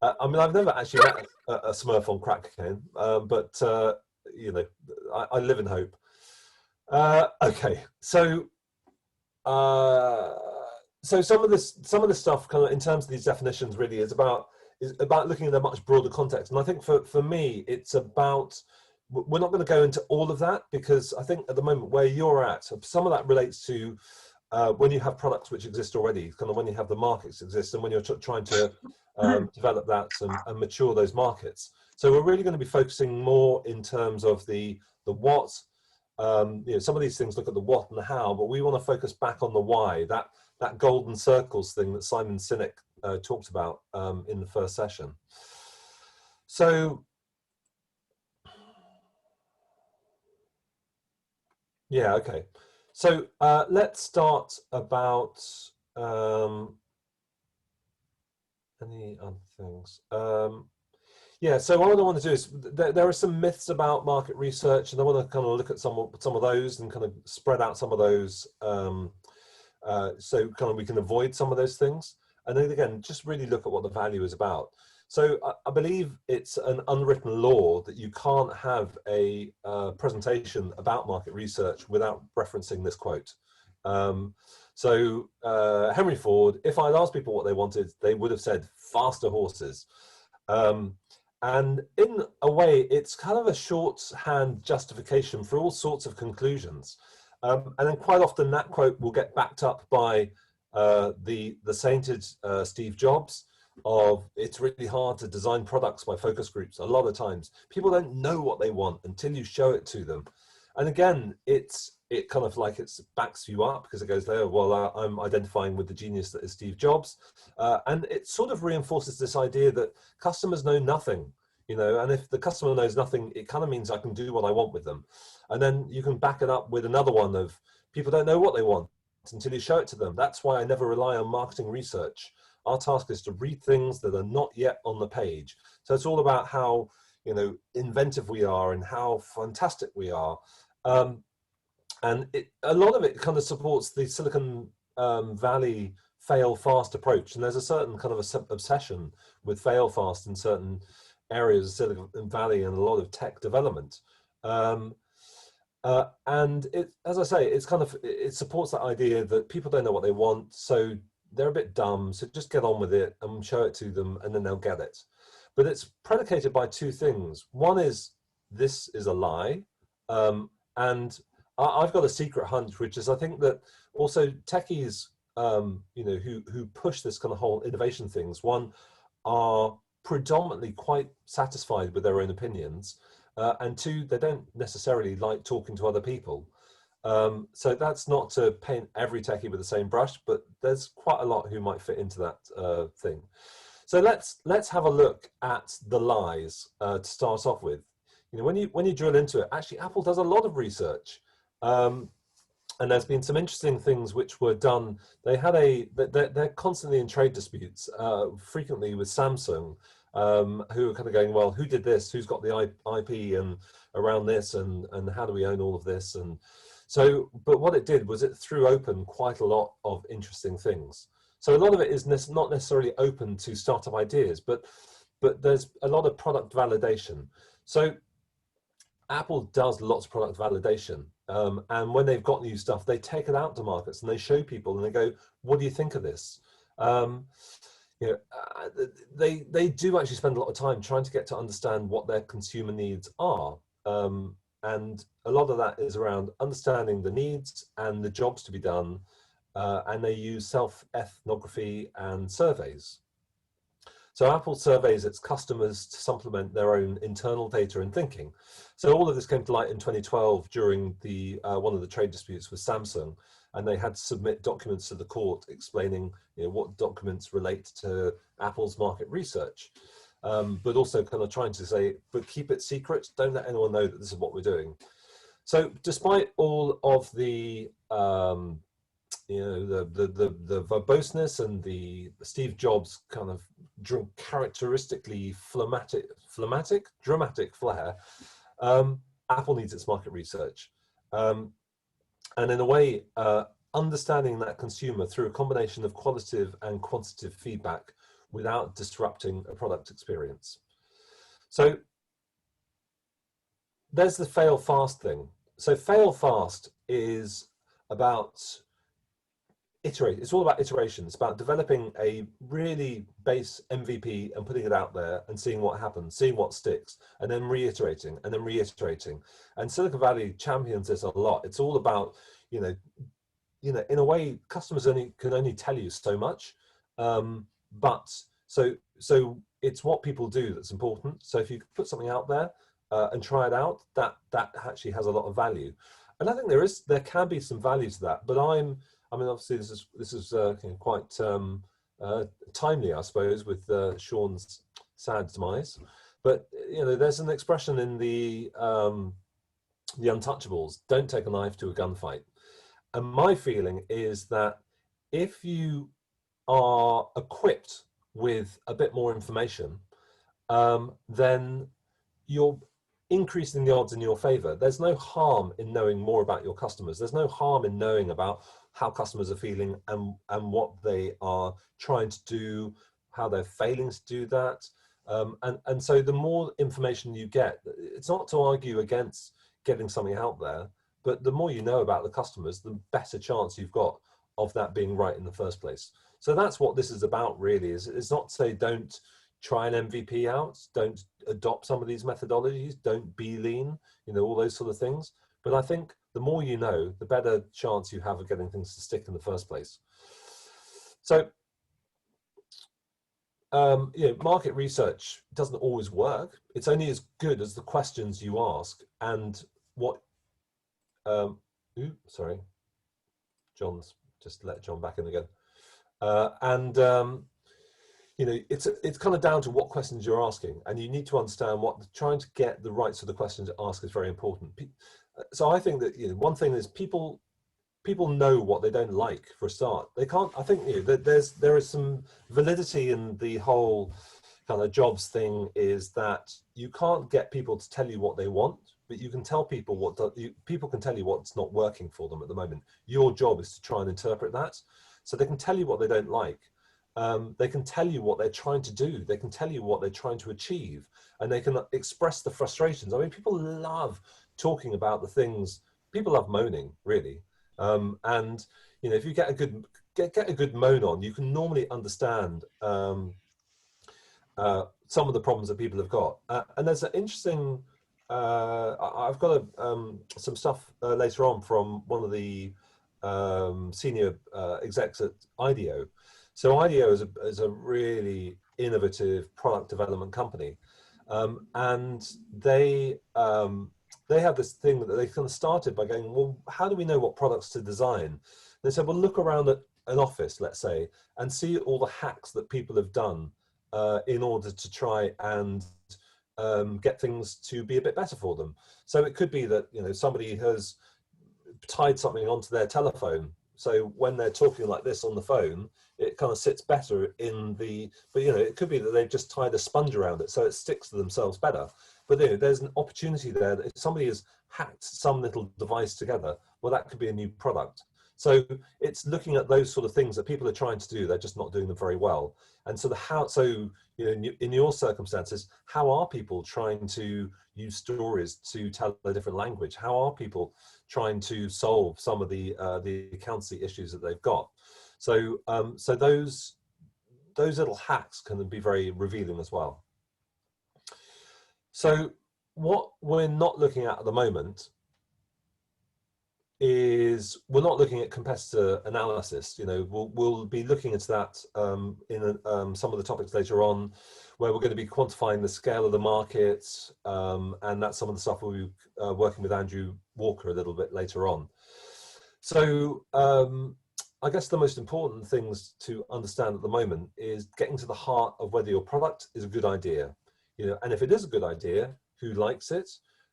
I mean, I've never actually met a Smurf on crack cocaine, but you know, I live in hope. Okay, so uh, some of this stuff, kind of in terms of these definitions, really is about looking at a much broader context. And I think for me, it's about, we're not going to go into all of that, because I think at the moment where you're at, some of that relates to when you have products which exist already, kind of when you have the markets exist, and when you're trying to develop that and mature those markets. So we're really going to be focusing more in terms of the what. You know, some of these things look at the what and the how, but we want to focus back on the why. That golden circles thing that Simon Sinek talked about in the first session. So yeah, okay. So let's start about any other things. Yeah, so what I want to do is, there are some myths about market research, and I want to kind of look at some of those and kind of spread out some of those, so kind of we can avoid some of those things. And then again, just really look at what the value is about. So I believe it's an unwritten law that you can't have a presentation about market research without referencing this quote. Henry Ford, if I'd asked people what they wanted, they would have said faster horses. And in a way, it's kind of a shorthand justification for all sorts of conclusions. And then quite often that quote will get backed up by the sainted Steve Jobs of, it's really hard to design products by focus groups. A lot of times people don't know what they want until you show it to them. And again, it kind of like it backs you up, because it goes there, well, I'm identifying with the genius that is Steve Jobs. And it sort of reinforces this idea that customers know nothing, you know, and if the customer knows nothing, it kind of means I can do what I want with them. And then you can back it up with another one of, people don't know what they want until you show it to them. That's why I never rely on marketing research. Our task is to read things that are not yet on the page. So it's all about how, you know, inventive we are and how fantastic we are. And a lot of it kind of supports the Silicon Valley fail fast approach. And there's a certain kind of obsession with fail fast in certain areas of Silicon Valley and a lot of tech development. And as I say, it supports that idea that people don't know what they want, so they're a bit dumb, so just get on with it and show it to them, and then they'll get it. But it's predicated by two things. One is, this is a lie, and I've got a secret hunch, which is, I think that also techies, you know, who push this kind of whole innovation things, one, are predominantly quite satisfied with their own opinions, and two, they don't necessarily like talking to other people. So that's not to paint every techie with the same brush, but there's quite a lot who might fit into that thing. So let's have a look at the lies to start off with. You know, when you drill into it, actually Apple does a lot of research, and there's been some interesting things which were done. They had they're constantly in trade disputes, frequently with Samsung, who are kind of going, well, who did this? Who's got the IP and around this, and how do we own all of this? And so, but what it did was it threw open quite a lot of interesting things. So a lot of it is not necessarily open to startup ideas, but there's a lot of product validation. So Apple does lots of product validation, and when they've got new stuff, they take it out to markets and they show people and they go, what do you think of this? You know, they do actually spend a lot of time trying to get to understand what their consumer needs are. And a lot of that is around understanding the needs and the jobs to be done. And they use self-ethnography and surveys. So Apple surveys its customers to supplement their own internal data and thinking. So all of this came to light in 2012 during the one of the trade disputes with Samsung, and they had to submit documents to the court explaining, you know, what documents relate to Apple's market research, but also kind of trying to say, but keep it secret. Don't let anyone know that this is what we're doing. So despite all of the you know, the verboseness and the Steve Jobs kind of characteristically dramatic flair, Apple needs its market research. And in a way, understanding that consumer through a combination of qualitative and quantitative feedback without disrupting a product experience. So there's the fail fast thing. So fail fast is about iterate. It's all about iteration. It's about developing a really base MVP and putting it out there and seeing what happens, seeing what sticks, and then reiterating and then reiterating. And Silicon Valley champions this a lot. It's all about, you know, in a way, customers can only tell you so much, but so it's what people do that's important. So if you put something out there and try it out, that actually has a lot of value. And I think there can be some value to that. But I mean, obviously this is quite timely, I suppose, with Sean's sad demise. But there's an expression in the Untouchables: "Don't take a knife to a gunfight." And my feeling is that if you are equipped with a bit more information, then you're increasing the odds in your favor. There's no harm in knowing more about your customers. There's no harm in knowing about how customers are feeling and what they are trying to do, how they're failing to do that. And so the more information you get, it's not to argue against getting something out there, but the more you know about the customers, the better chance you've got of that being right in the first place. So that's what this is about, really. It's not to say don't try an MVP out, don't adopt some of these methodologies, don't be lean, all those sort of things. But I think the more you know, the better chance you have of getting things to stick in the first place. So, market research doesn't always work. It's only as good as the questions you ask and what. Sorry, John's just let John back in again. It's kind of down to what questions you're asking, and you need to understand trying to get the right sort of questions to ask is very important. So I think that one thing is people know what they don't like for a start. They can't. I think that there is some validity in the whole kind of jobs thing, is that you can't get people to tell you what they want, but you can tell people people can tell you what's not working for them at the moment. Your job is to try and interpret that. So they can tell you what they don't like. They can tell you what they're trying to do. They can tell you what they're trying to achieve, and they can express the frustrations. I mean, people love talking about the things. People love moaning, really. And if you get a good moan on, you can normally understand some of the problems that people have got. And there's an interesting. I've got some stuff later on from one of the senior execs at IDEO. So IDEO is a really innovative product development company, and they have this thing that they kind of started by going, well, how do we know what products to design? They said, well, look around at an office, let's say, and see all the hacks that people have done in order to try and get things to be a bit better for them. So it could be that somebody has tied something onto their telephone, so when they're talking like this on the phone, it kind of sits better in the. But it could be that they've just tied a sponge around it, so it sticks to themselves better. But there's an opportunity there that if somebody has hacked some little device together, well, that could be a new product. So it's looking at those sort of things that people are trying to do, they're just not doing them very well. And so in your circumstances, how are people trying to use stories to tell a different language? How are people trying to solve some of the accountancy issues that they've got? So those little hacks can be very revealing as well. So what we're not looking at the moment is we're not looking at competitor analysis. We'll be looking into that in some of the topics later on, where we're going to be quantifying the scale of the markets, and that's some of the stuff we'll be working with Andrew Walker a little bit later on. So I guess the most important things to understand at the moment is getting to the heart of whether your product is a good idea. And if it is a good idea, who likes it?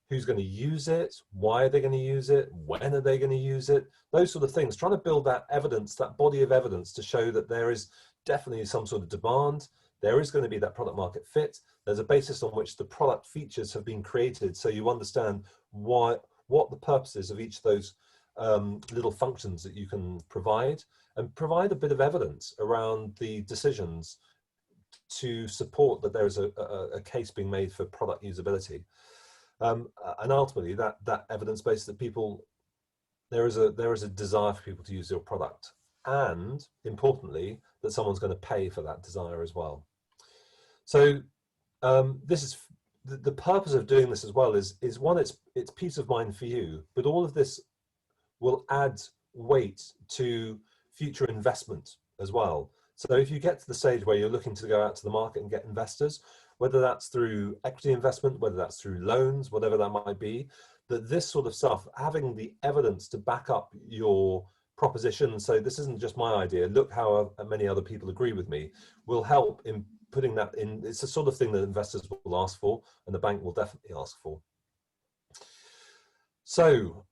Who's going to use it? Why are they going to use it? When are they going to use it? Those sort of things, trying to build that evidence, that body of evidence to show that there is definitely some sort of demand. There is going to be that product market fit. There's a basis on which the product features have been created, so you understand what the purpose is of each of those little functions that you can provide, and provide a bit of evidence around the decisions to support that there is a case being made for product usability. And ultimately that evidence base that people, there is a desire for people to use your product, and importantly that someone's going to pay for that desire as well. So this is the purpose of doing this as well is one, it's peace of mind for you, but all of this will add weight to future investment as well. So if you get to the stage where you're looking to go out to the market and get investors, whether that's through equity investment, whether that's through loans, whatever that might be, that this sort of stuff, having the evidence to back up your proposition, so this isn't just my idea, look how many other people agree with me, will help in putting that in. It's the sort of thing that investors will ask for, and the bank will definitely ask for. So,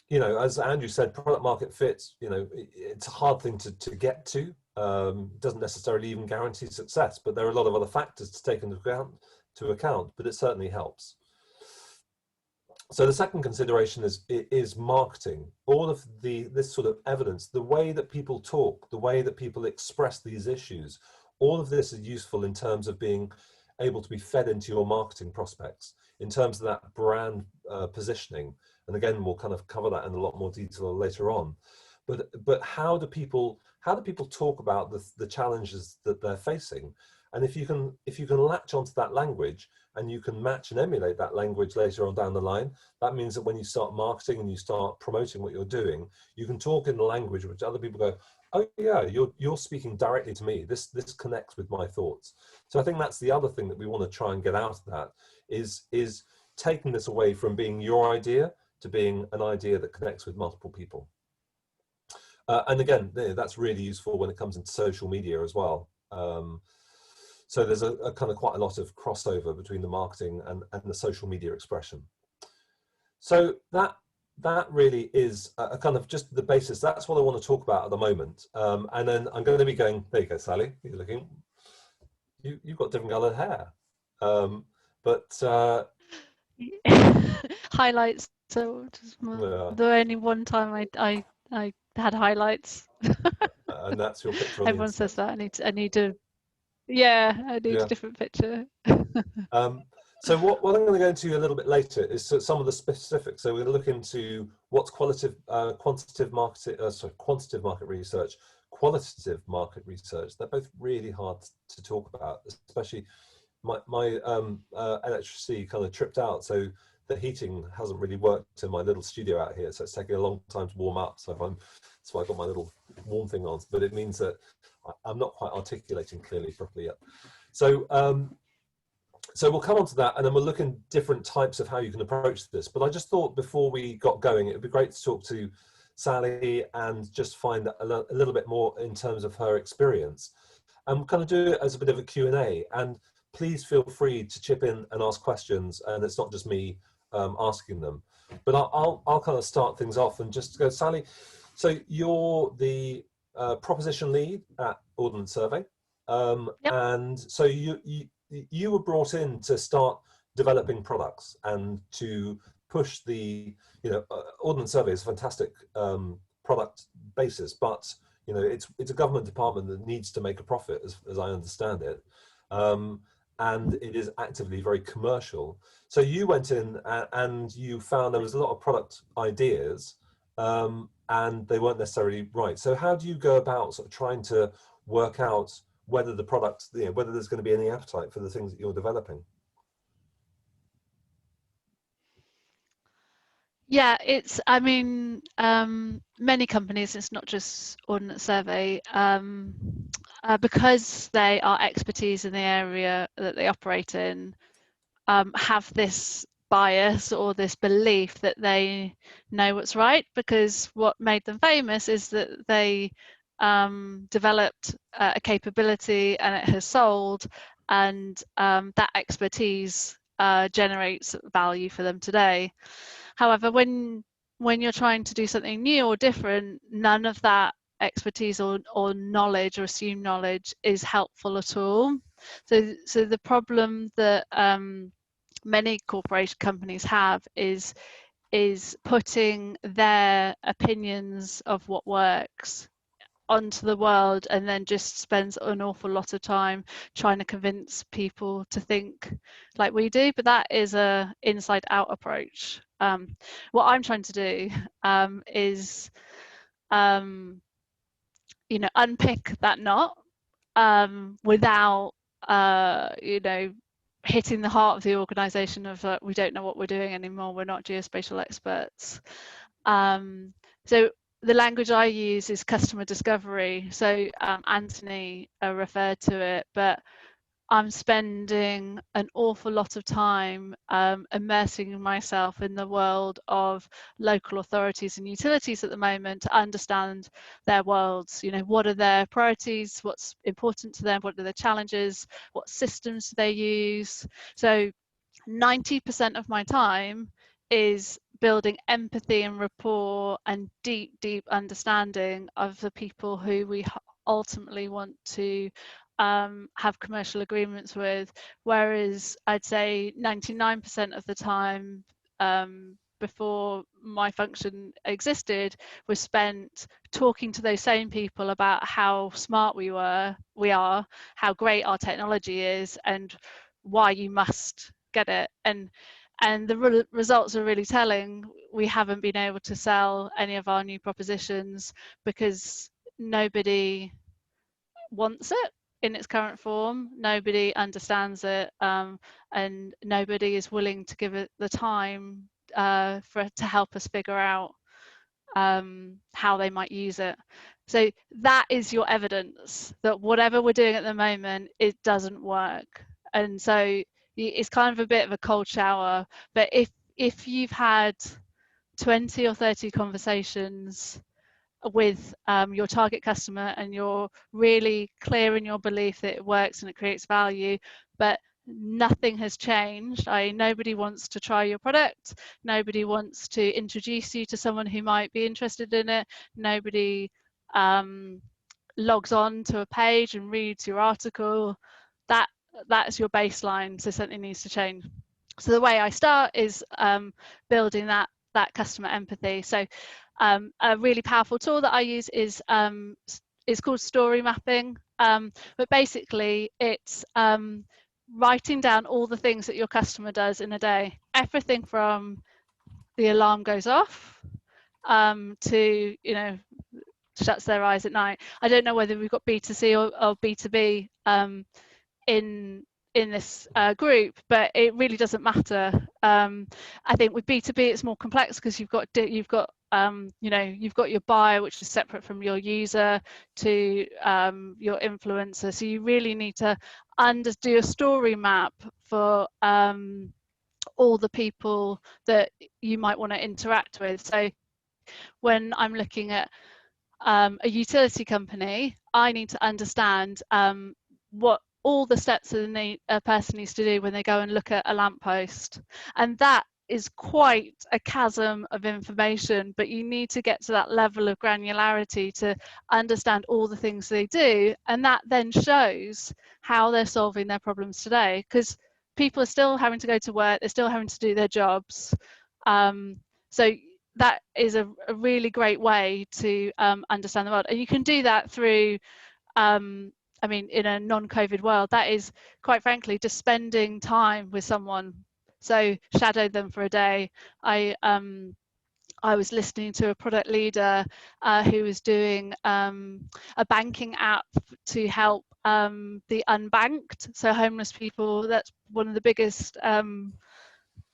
you know, as Andrew said, product market fit, you know, it's a hard thing to get to. Doesn't necessarily even guarantee success, but there are a lot of other factors to take into account, but it certainly helps. So the second consideration is marketing. All of this sort of evidence, the way that people talk, the way that people express these issues, all of this is useful in terms of being able to be fed into your marketing prospects, in terms of that brand positioning. And again, we'll kind of cover that in a lot more detail later on. But how do people talk about the challenges that they're facing? And if you can latch onto that language and you can match and emulate that language later on down the line, that means that when you start marketing and you start promoting what you're doing, you can talk in the language which other people go, oh yeah, you're speaking directly to me. This connects with my thoughts. So I think that's the other thing that we want to try and get out of that is taking this away from being your idea to being an idea that connects with multiple people. And again, that's really useful when it comes into social media as well. So there's a kind of quite a lot of crossover between the marketing and the social media expression. So that really is a kind of just the basis. That's what I want to talk about at the moment. And then I'm going to be going, there you go, Sally, you're looking, you've got different colored hair. Highlights. So the only one time I had highlights. And that's your picture on Everyone the says that. I need to. Yeah, I need a different picture. So what I'm going to go into a little bit later is some of the specifics. So we're going to look into what's quantitative market research, qualitative market research. They're both really hard to talk about, especially my electricity kind of tripped out. So the heating hasn't really worked in my little studio out here. So it's taking a long time to warm up. So I got my little warm thing on, but it means that I'm not quite articulating clearly properly yet. So so we'll come on to that, and then we'll look in different types of how you can approach this. But I just thought before we got going, it would be great to talk to Sally and just find a little bit more in terms of her experience. And kind of do it as a bit of a Q&A. And please feel free to chip in and ask questions. And it's not just me asking them. But I'll kind of start things off and just go, Sally, so you're the proposition lead at Ordnance Survey. Yep. And so you were brought in to start developing products and to push the, Ordnance Survey is a fantastic product basis, but it's a government department that needs to make a profit, as I understand it, and it is actively very commercial. So you went in and you found there was a lot of product ideas, and they weren't necessarily right. So how do you go about sort of trying to work out whether the product, whether there's going to be any appetite for the things that you're developing? Yeah, I mean, many companies, it's not just Ordnance Survey, because they are expertise in the area that they operate in, have this bias or this belief that they know what's right, because what made them famous is that they developed a capability and it has sold, and that expertise generates value for them today. However, when you're trying to do something new or different, none of that expertise or knowledge or assumed knowledge is helpful at all. So the problem that many corporation companies have is putting their opinions of what works onto the world and then just spends an awful lot of time trying to convince people to think like we do. But that is a inside out approach. What I'm trying to do is unpick that knot without hitting the heart of the organization of we don't know what we're doing anymore, we're not geospatial experts. So the language I use is customer discovery. So Anthony referred to it, but I'm spending an awful lot of time immersing myself in the world of local authorities and utilities at the moment to understand their worlds. What are their priorities? What's important to them? What are their challenges? What systems do they use? So 90% of my time is building empathy and rapport and deep understanding of the people who we ultimately want to have commercial agreements with, whereas I'd say 99% of the time before my function existed was spent talking to those same people about how smart we are, how great our technology is, and why you must get it. And the results are really telling. We haven't been able to sell any of our new propositions because nobody wants it in its current form, nobody understands it, and nobody is willing to give it the time to help us figure out how they might use it. So that is your evidence that whatever we're doing at the moment, it doesn't work. And so it's kind of a bit of a cold shower, but if you've had 20 or 30 conversations with your target customer and you're really clear in your belief that it works and it creates value, but nothing has changed, nobody wants to try your product, nobody wants to introduce you to someone who might be interested in it, nobody logs on to a page and reads your article, that's your baseline. So something needs to change. So the way I start is building that customer empathy. So a really powerful tool that I use is called story mapping, but basically it's writing down all the things that your customer does in a day, everything from the alarm goes off to shuts their eyes at night. I don't know whether we've got B2C or B2B in this group, but it really doesn't matter. I think with B2B it's more complex because you've got your buyer, which is separate from your user, to your influencer. So you really need to do a story map for all the people that you might want to interact with. So when I'm looking at a utility company, I need to understand what all the steps that a person needs to do when they go and look at a lamppost. And that is quite a chasm of information, but you need to get to that level of granularity to understand all the things they do. And that then shows how they're solving their problems today, because people are still having to go to work, they're still having to do their jobs. So that is a really great way to understand the world. And you can do that through in a non-COVID world, that is quite frankly just spending time with someone. So shadow them for a day. I was listening to a product leader who was doing a banking app to help the unbanked, so homeless people. That's one of the biggest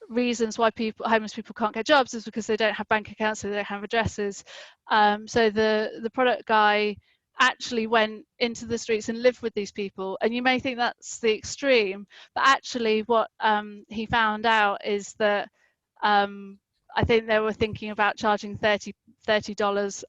reasons why homeless people can't get jobs, is because they don't have bank accounts, so they don't have addresses. So the product guy actually went into the streets and lived with these people, and you may think that's the extreme, but actually what he found out is that I think they were thinking about charging $30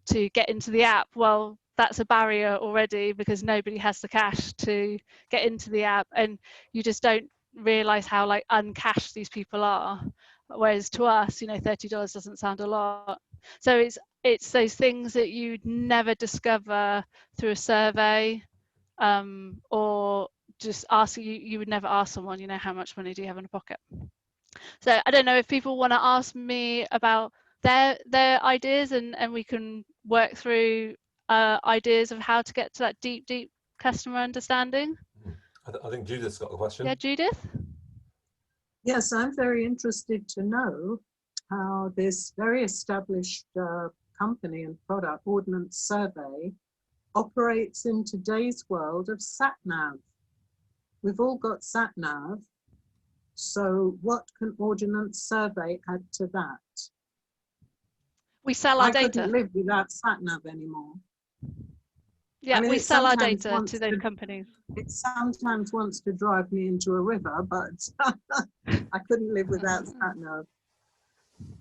to get into the app. Well, that's a barrier already, because nobody has the cash to get into the app, and you just don't realize how uncashed these people are. Whereas to us, $30 doesn't sound a lot. So it's those things that you'd never discover through a survey, or just ask. You would never ask someone, how much money do you have in a pocket. So I don't know if people want to ask me about their ideas, and we can work through ideas of how to get to that deep customer understanding. I think Judith's got a question. Yeah, Judith? Yes, I'm very interested to know how this very established company and product, Ordnance Survey, operates in today's world of sat-nav. We've all got sat-nav, so what can Ordnance Survey add to that? We sell our I data. couldn't live without sat-nav anymore. Yeah, I mean, we it sell our sometimes data to those companies. It sometimes wants to drive me into a river, but I couldn't live without sat-nav.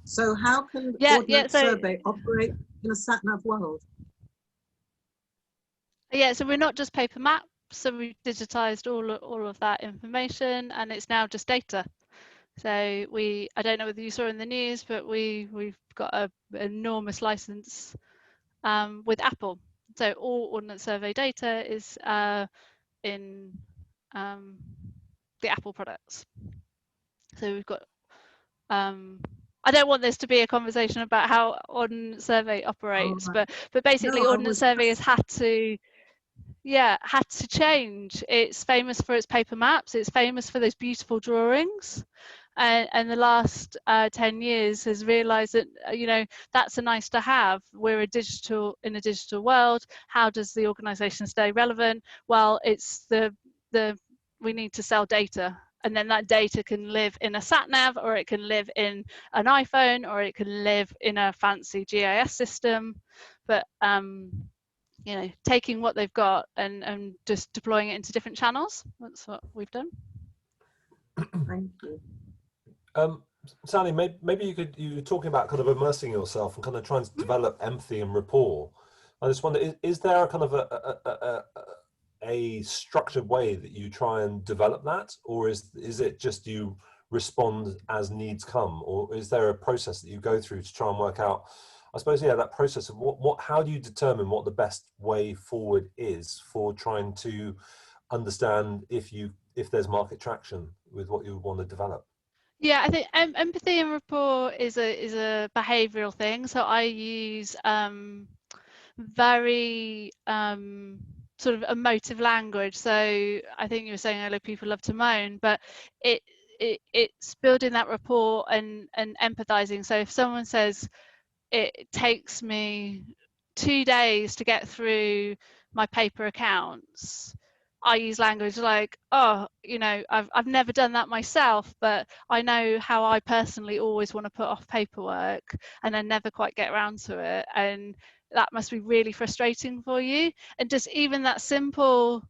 So how can Ordnance Survey operate in a sat-nav world? Yeah, so we're not just paper maps, so we've digitized all of that information, and it's now just data. So I don't know whether you saw in the news, but we've got an enormous license with Apple. So all Ordnance Survey data is in the Apple products. So we've got I don't want this to be a conversation about how Ordnance Survey operates, right. but basically No, Ordnance Survey has had to change. It's famous for its paper maps. It's famous for those beautiful drawings. And the last 10 years has realized that, that's a nice to have. We're in a digital world. How does the organization stay relevant? Well, it's we need to sell data. And then that data can live in a sat nav, or it can live in an iPhone, or it can live in a fancy GIS system. But taking what they've got and just deploying it into different channels. That's what we've done. Thank you. Sally, maybe you were talking about kind of immersing yourself and kind of trying to develop empathy and rapport. I just wonder, is there a kind of a structured way that you try and develop that, or is it just you respond as needs come, or is there a process that you go through to try and work out, I suppose, that process of how do you determine what the best way forward is for trying to understand if there's market traction with what you want to develop? Yeah, I think empathy and rapport is a behavioural thing. So I use very sort of emotive language. So I think you were saying earlier, people love to moan, but it's building that rapport and empathizing. So if someone says, it takes me 2 days to get through my paper accounts, I use language like, oh, I've never done that myself, but I know how I personally always want to put off paperwork and I never quite get around to it, and that must be really frustrating for you. And just even that simple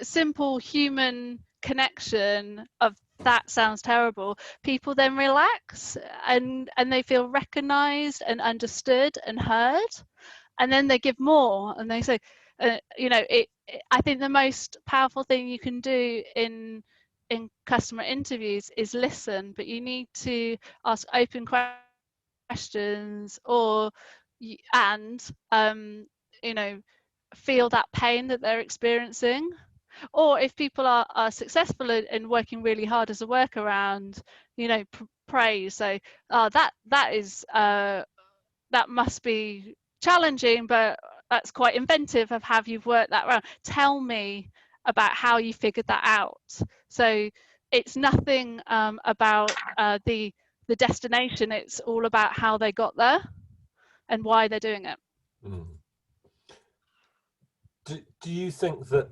simple human connection of, that sounds terrible, people then relax and they feel recognized and understood and heard, and then they give more and they say, I think the most powerful thing you can do in customer interviews is listen, but you need to ask open questions, or feel that pain that they're experiencing. Or if people are successful in working really hard as a workaround, praise. So that must be challenging, but that's quite inventive of how you've worked that around. Tell me about how you figured that out. So it's nothing about the destination. It's all about how they got there and why they're doing it. Mm. Do you think that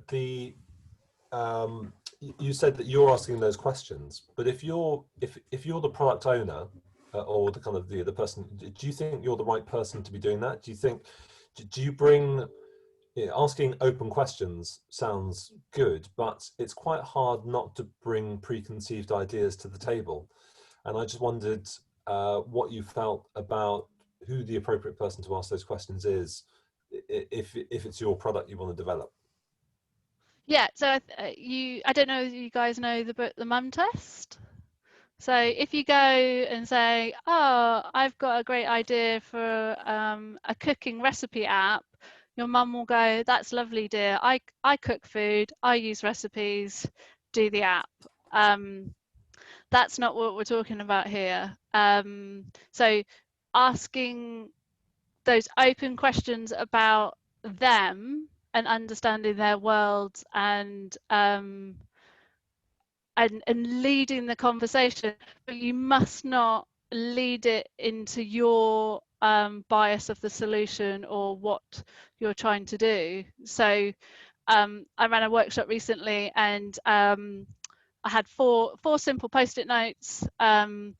you said that you're asking those questions, but if you're the product owner or the kind of the person, do you think you're the right person to be doing that? Do you bring, asking open questions sounds good, but it's quite hard not to bring preconceived ideas to the table. And I just wondered what you felt about who the appropriate person to ask those questions is, if it's your product you want to develop. Yeah, so I don't know if you guys know the book The Mum Test. So if you go and say, oh, I've got a great idea for a cooking recipe app, your mum will go, that's lovely, dear. I cook food, I use recipes, do the app. That's not what we're talking about here. So asking those open questions about them and understanding their world and leading the conversation, but you must not lead it into your bias of the solution or what you're trying to do. So I ran a workshop recently, and I had four simple post-it notes. The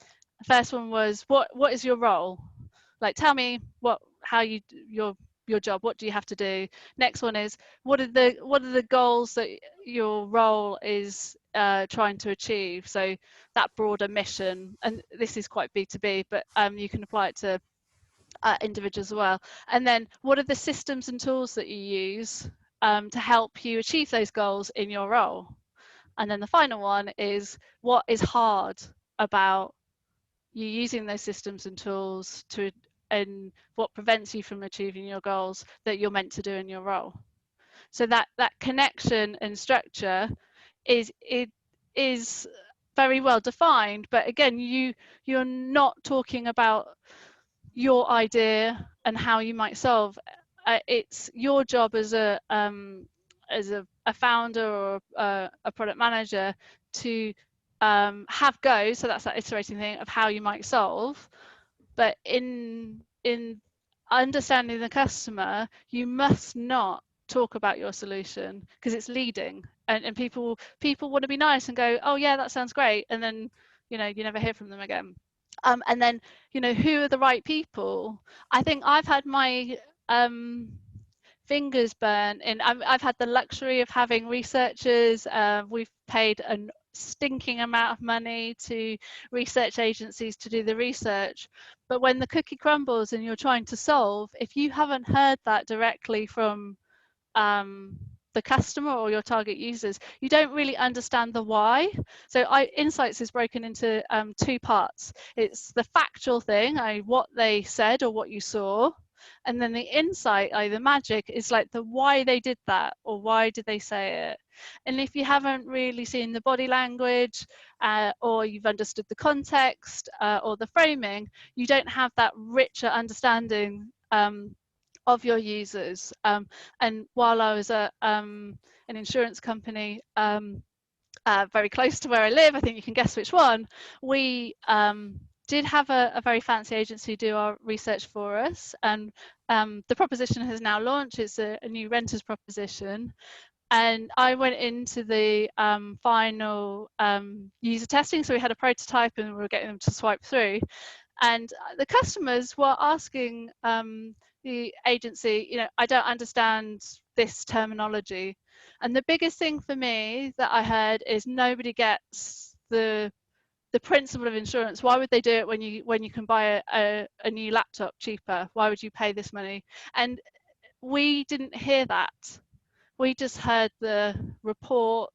first one was, what is your role? Like, tell me how your job, what do you have to do? Next one is, what are the goals that your role is trying to achieve? So that broader mission, and this is quite B2B, but you can apply it to individuals as well. And then, what are the systems and tools that you use to help you achieve those goals in your role? And then the final one is, what is hard about you using those systems and tools and what prevents you from achieving your goals that you're meant to do in your role? So that connection and structure is very well defined, but again, you're not talking about your idea and how you might solve. It's your job as a founder or a product manager to have goals, so that's that iterating thing of how you might solve, but in understanding the customer, you must not talk about your solution because it's leading, and people want to be nice and go, oh yeah, that sounds great, and then you never hear from them again. And then who are the right people? I think I've had my fingers burnt in. I've had the luxury of having researchers. We've paid a stinking amount of money to research agencies to do the research, but when the cookie crumbles and you're trying to solve, if you haven't heard that directly from the customer or your target users, you don't really understand the why. So insights is broken into two parts. It's the factual thing, what they said or what you saw, and then the insight, the magic, is like the why they did that or why did they say it. And if you haven't really seen the body language or you've understood the context or the framing, you don't have that richer understanding of your users. And while I was at an insurance company very close to where I live, I think you can guess which one, we did have a very fancy agency do our research for us, and the proposition has now launched. It's a new renters proposition, and I went into the final user testing, so we had a prototype and we were getting them to swipe through, and the customers were asking the agency, I don't understand this terminology. And the biggest thing for me that I heard is nobody gets the principle of insurance. Why would they do it when you can buy a new laptop cheaper? Why would you pay this money? And we didn't hear that. We just heard the report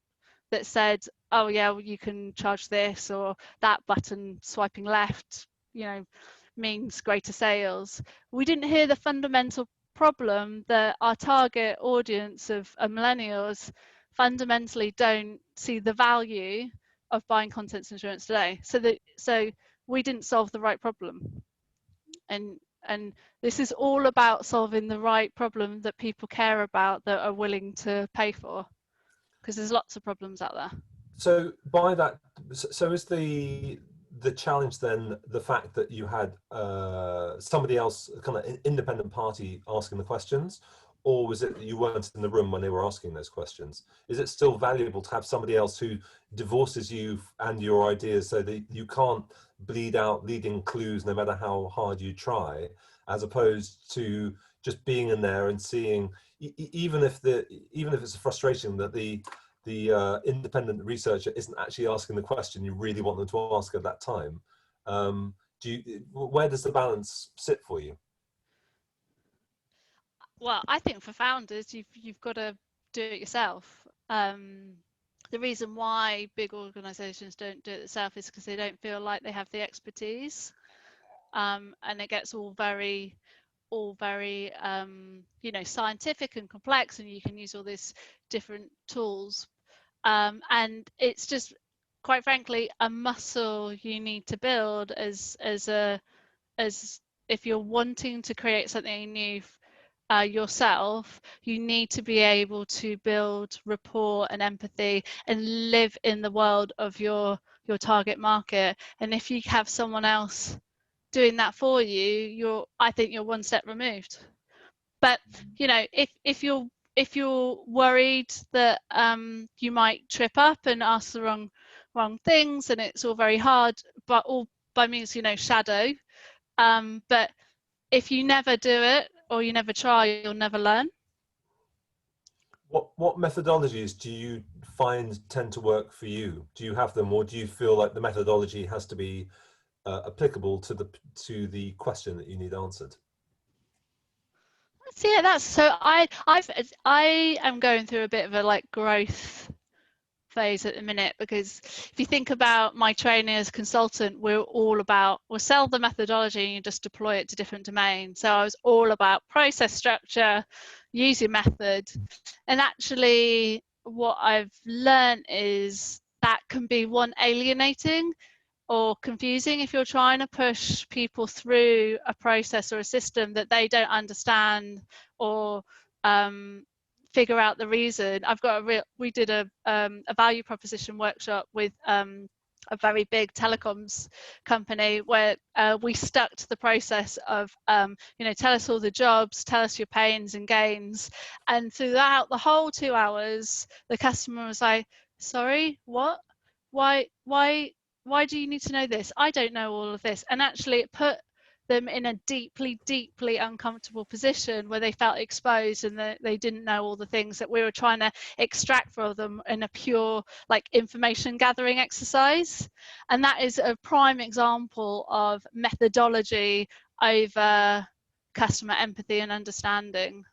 that said, oh yeah, well, you can charge this, or that button swiping left means greater sales. We didn't hear the fundamental problem that our target audience of millennials fundamentally don't see the value of buying contents insurance today. So we didn't solve the right problem. And this is all about solving the right problem that people care about, that are willing to pay for, because there's lots of problems out there. So by that, so is the challenge then the fact that you had somebody else, kind of independent party, asking the questions, or was it that you weren't in the room when they were asking those questions? Is it still valuable to have somebody else who divorces you and your ideas so that you can't bleed out leading clues no matter how hard you try, as opposed to just being in there and seeing, even if it's a frustration that the independent researcher isn't actually asking the question you really want them to ask at that time? Where does the balance sit for you? Well, I think for founders, you've got to do it yourself. The reason why big organizations don't do it themselves is because they don't feel like they have the expertise, and it gets all very scientific and complex, and you can use all these different tools, and it's just, quite frankly, a muscle you need to build as if you're wanting to create something new yourself, you need to be able to build rapport and empathy and live in the world of your target market. And if you have someone else doing that for you, I think you're one step removed. But you know, if you're worried that you might trip up and ask the wrong things, and it's all very hard, but all by means, you know, shadow. But if you never do it or you never try, you'll never learn. What methodologies do you find tend to work for you? Do you have them, or do you feel like the methodology has to be applicable to the question that you need answered? So yeah, that's so I am going through a bit of a like growth phase at the minute, because if you think about my training as a consultant, we'll sell the methodology and you just deploy it to different domains. So I was all about process structure, use your method, and actually what I've learned is that can be alienating or confusing if you're trying to push people through a process or a system that they don't understand or figure out the reason. We did a value proposition workshop with a very big telecoms company where we stuck to the process of you know, tell us all the jobs, tell us your pains and gains, and throughout the whole 2 hours the customer was like, sorry, what, why do you need to know this? I don't know all of this. And actually it put them in a deeply uncomfortable position where they felt exposed, and they didn't know all the things that we were trying to extract from them in a pure like information gathering exercise. And that is a prime example of methodology over customer empathy and understanding.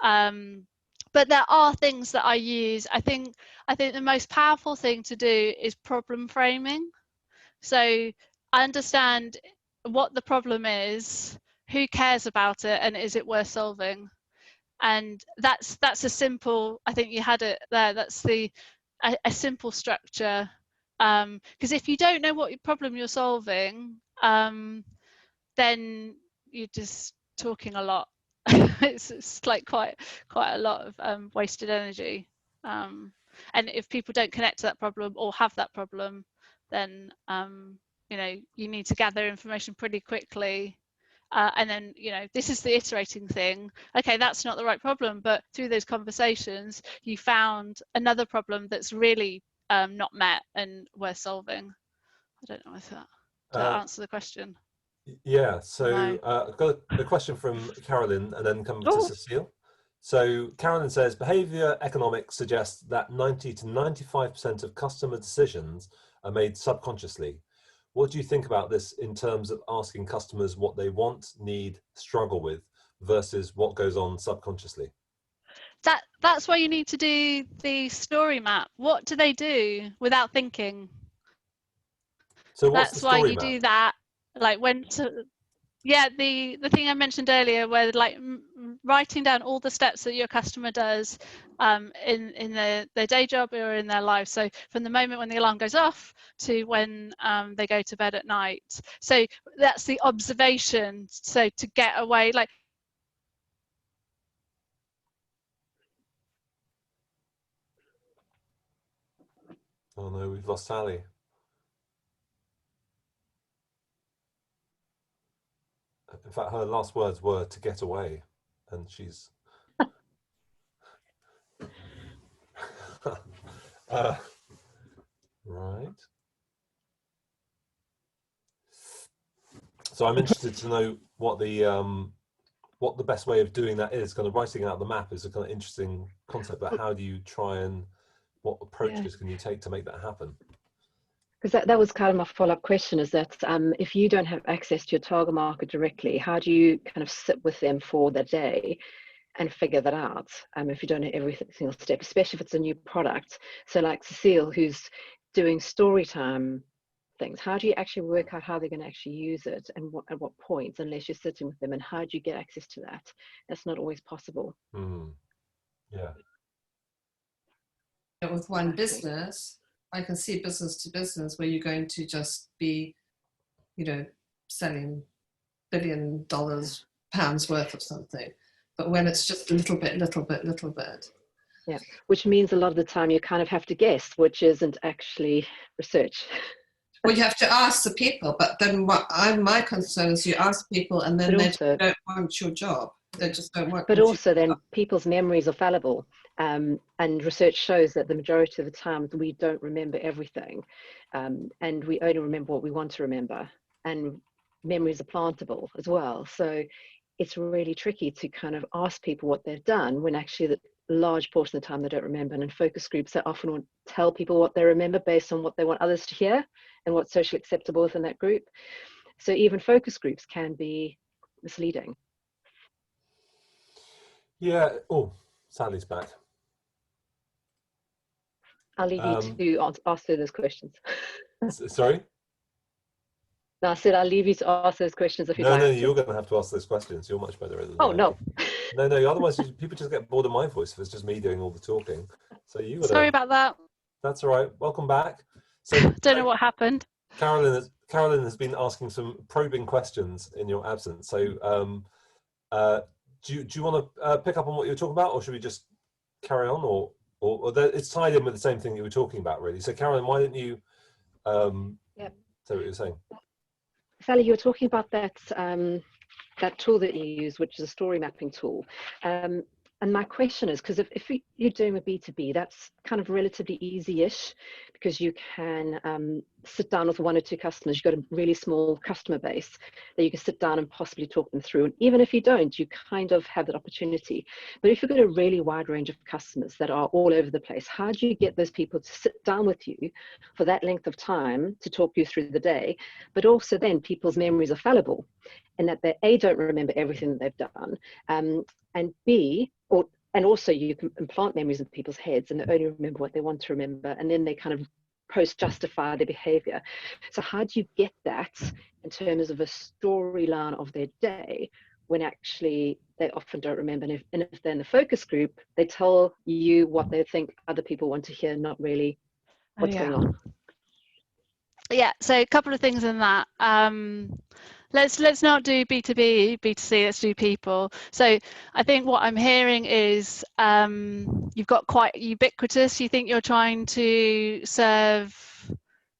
But there are things that I use. I think the most powerful thing to do is problem framing. So understand what the problem is, who cares about it, and is it worth solving? And that's a simple, I think you had it there, that's a simple structure. Because if you don't know what problem you're solving, then you're just talking a lot. It's like quite a lot of wasted energy. And if people don't connect to that problem or have that problem, then you know, you need to gather information pretty quickly. And then, you know, this is the iterating thing. Okay, that's not the right problem, but through those conversations, you found another problem that's really not met and worth solving. I don't know if that answer the question. Yeah, so No. I've got a question from Carolyn and then come to Oh. Cecile. So Carolyn says, behavior economics suggests that 90 to 95% of customer decisions are made subconsciously. What do you think about this in terms of asking customers what they want, need, struggle with versus what goes on subconsciously? That's why you need to do the story map. What do they do without thinking? So what's the That's why story you map? do that. Like yeah, the thing I mentioned earlier, where like writing down all the steps that your customer does in their day job or in their life. So from the moment when the alarm goes off to when they go to bed at night. So that's the observation. So to get away, like. Oh no, we've lost Sally. In fact, her last words were to get away, and she's right. So I'm interested to know what the best way of doing that is. Kind of writing out the map is a kind of interesting concept, but how do you try and what approaches can you take to make that happen? Because that was kind of my follow-up question, is that if you don't have access to your target market directly, how do you kind of sit with them for the day and figure that out if you don't know every single step, especially if it's a new product? So like Cecile, who's doing story time things, how do you actually work out how they're going to actually use it and at what points, unless you're sitting with them, and how do you get access to that? That's not always possible. Yeah. With one business, I can see business to business where you're going to just be, you know, selling billion pounds worth of something. But when it's just a little bit, Yeah, which means a lot of the time you kind of have to guess, which isn't actually research. well, you have to ask the people. But then my concern is you ask people and then they don't want your job. They just don't want. But also, then people's memories are fallible, and research shows that the majority of the times we don't remember everything, and we only remember what we want to remember. And memories are plantable as well. So it's really tricky to kind of ask people what they've done when actually the large portion of the time they don't remember. And in focus groups, they often want to tell people what they remember based on what they want others to hear and what's socially acceptable within that group. So even focus groups can be misleading. Yeah. Oh, Sally's back. I'll leave you to ask her those questions. Sorry? No, I said I'll leave you to ask those questions if you'd like. No, you're going to have to ask those questions. You're much better at them. Oh, no. No, otherwise people just get bored of my voice if it's just me doing all the talking. So you gotta... Sorry about that. That's all right. Welcome back. So don't know what happened. Carolyn has been asking some probing questions in your absence. So do you want to pick up on what you were talking about, or should we just carry on, or it's tied in with the same thing you were talking about, really? So Carolyn, why don't you say what you were saying? Sally, you were talking about that that tool that you use, which is a story mapping tool. And my question is, because if you're doing a B2B, that's kind of relatively easy-ish, because you can sit down with 1 or 2 customers. You've got a really small customer base that you can sit down and possibly talk them through. And even if you don't, you kind of have that opportunity. But if you've got a really wide range of customers that are all over the place, how do you get those people to sit down with you for that length of time to talk you through the day? But also then people's memories are fallible, and that they A, don't remember everything that they've done, and B, and also you can implant memories in people's heads and they only remember what they want to remember, and then they kind of post-justify their behavior. So how do you get that in terms of a storyline of their day when actually they often don't remember? And if they're in the focus group, they tell you what they think other people want to hear, not really what's going on. Yeah, so a couple of things in that. Let's not do B2B, B2C, let's do people. So I think what I'm hearing is you've got quite ubiquitous, you think you're trying to serve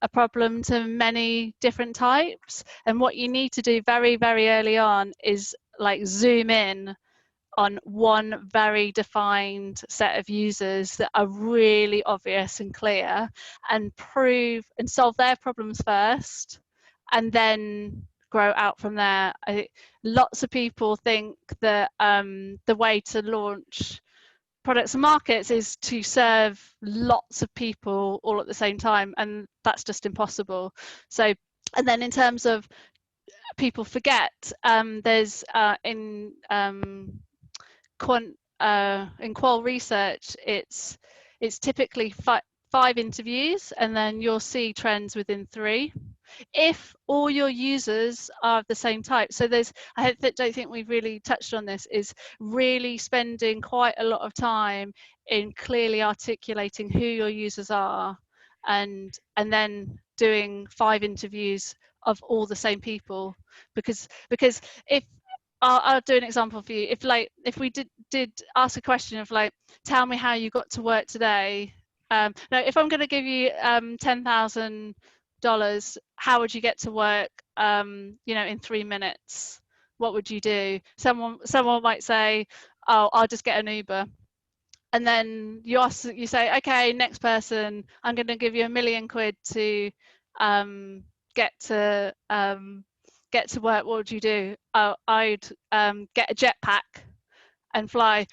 a problem to many different types, and what you need to do very, very early on is like zoom in on one very defined set of users that are really obvious and clear, and prove and solve their problems first, and then grow out from there. I think lots of people think that the way to launch products and markets is to serve lots of people all at the same time, and that's just impossible. So, and then in terms of people forget, there's in qual research, it's typically 5 interviews, and then you'll see trends within 3 if all your users are of the same type. So I don't think we've really touched on this, is really spending quite a lot of time in clearly articulating who your users are, and then doing 5 interviews of all the same people, because if I'll do an example for you. If we did ask a question of like, tell me how you got to work today. Now, if I'm going to give you $10,000, how would you get to work? In 3 minutes. What would you do? Someone might say, "Oh, I'll just get an Uber." And then you say, "Okay, next person. I'm going to give you £1 million to get to work. What would you do?" I'd get a jetpack and fly.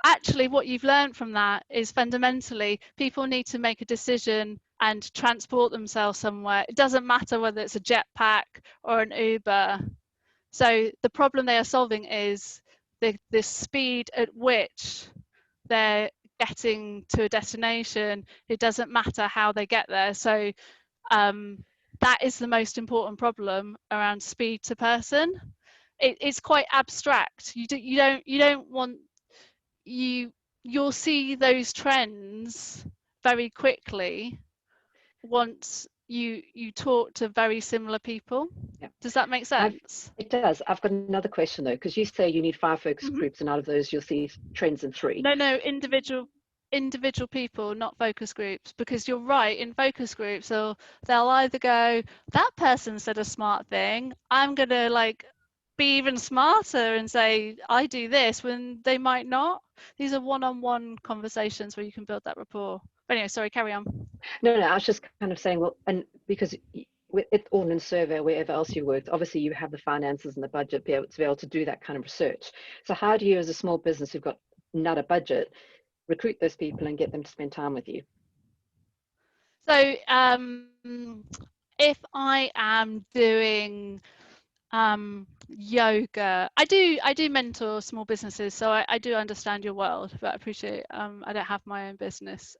Actually, what you've learned from that is fundamentally people need to make a decision and transport themselves somewhere. It doesn't matter whether it's a jetpack or an Uber. So the problem they are solving is the speed at which they're getting to a destination. It doesn't matter how they get there. So that is the most important problem around speed to person. It's quite abstract. You'll see those trends very quickly once you talk to very similar people. Yeah. Does that make sense? It does. I've got another question though, because you say you need 5 focus groups, and out of those you'll see trends in 3. No, individual people, not focus groups, because you're right, in focus groups they'll either go, that person said a smart thing, I'm gonna like be even smarter and say I do this, when they might not. These are one-on-one conversations where you can build that rapport. But anyway, sorry, carry on. No, I was just kind of saying, well, and because with Ordnance Survey, wherever else you worked, obviously you have the finances and the budget to be able to do that kind of research. So how do you, as a small business who've got not a budget, recruit those people and get them to spend time with you? So if I am doing yoga, I do mentor small businesses, so I do understand your world, but I appreciate I don't have my own business.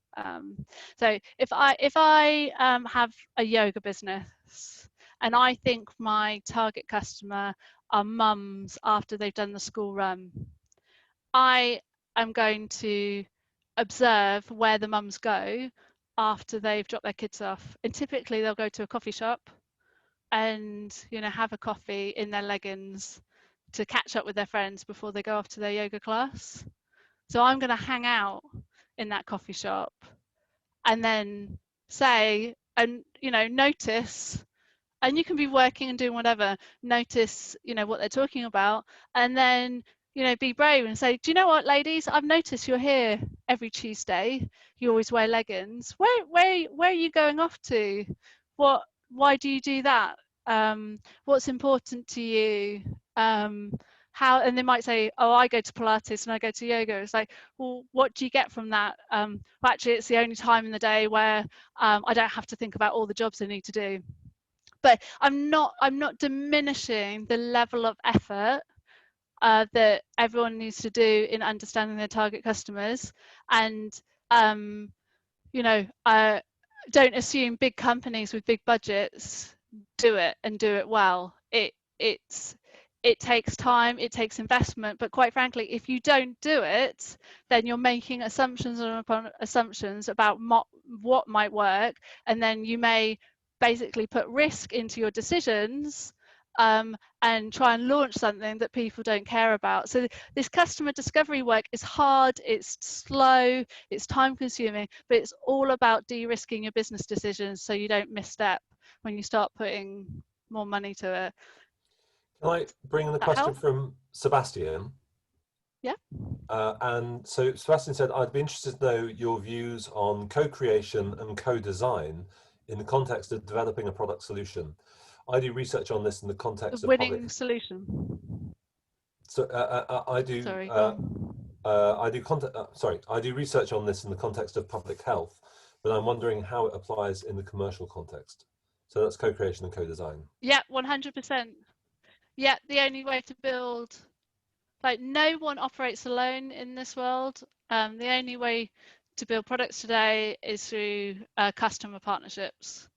So if I have a yoga business and I think my target customer are mums after they've done the school run, I am going to observe where the mums go after they've dropped their kids off, and typically they'll go to a coffee shop and have a coffee in their leggings to catch up with their friends before they go off to their yoga class. So I'm going to hang out in that coffee shop and then say, and notice, and you can be working and doing whatever, notice what they're talking about, and then be brave and say, do you know what, ladies, I've noticed you're here every Tuesday, you always wear leggings, where are you going off to, why do you do that, what's important to you, how, and they might say, oh, I go to Pilates and I go to yoga. It's like, well, what do you get from that? Well, actually it's the only time in the day where I don't have to think about all the jobs I need to do. But I'm not diminishing the level of effort that everyone needs to do in understanding their target customers, and don't assume big companies with big budgets do it and do it well. It takes time, it takes investment, but quite frankly, if you don't do it, then you're making assumptions upon assumptions about what might work, and then you may basically put risk into your decisions and try and launch something that people don't care about. So this customer discovery work is hard, it's slow, it's time consuming, but it's all about de-risking your business decisions so you don't misstep when you start putting more money to it. Can I bring in a question from Sebastian? Yeah. And so Sebastian said, I'd be interested to know your views on co-creation and co-design in the context of developing a product solution. I do research on this in the context of winning solution. So I do. Sorry. I do research on this in the context of public health, but I'm wondering how it applies in the commercial context. So that's co-creation and co-design. Yeah, 100%. Yeah, the only way to build, like, no one operates alone in this world. The only way to build products today is through customer partnerships.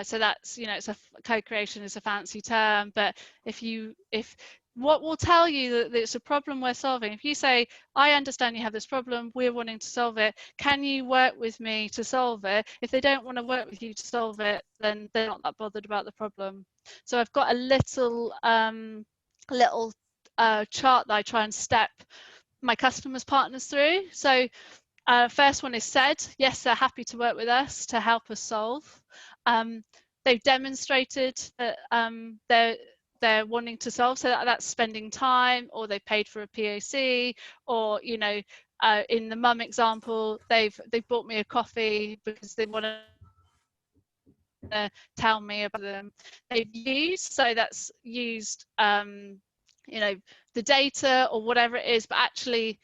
So that's, it's a co-creation is a fancy term, but if what will tell you that it's a problem we're solving, if you say, I understand you have this problem, we're wanting to solve it, can you work with me to solve it? If they don't want to work with you to solve it, then they're not that bothered about the problem. So I've got a little chart that I try and step my customers partners through. So first one is said, yes, they're happy to work with us to help us solve. They've demonstrated that they're wanting to solve, so that's spending time, or they've paid for a POC, or in the mum example, they've bought me a coffee because they want to tell me about them. They've used, so that's used the data or whatever it is, but actually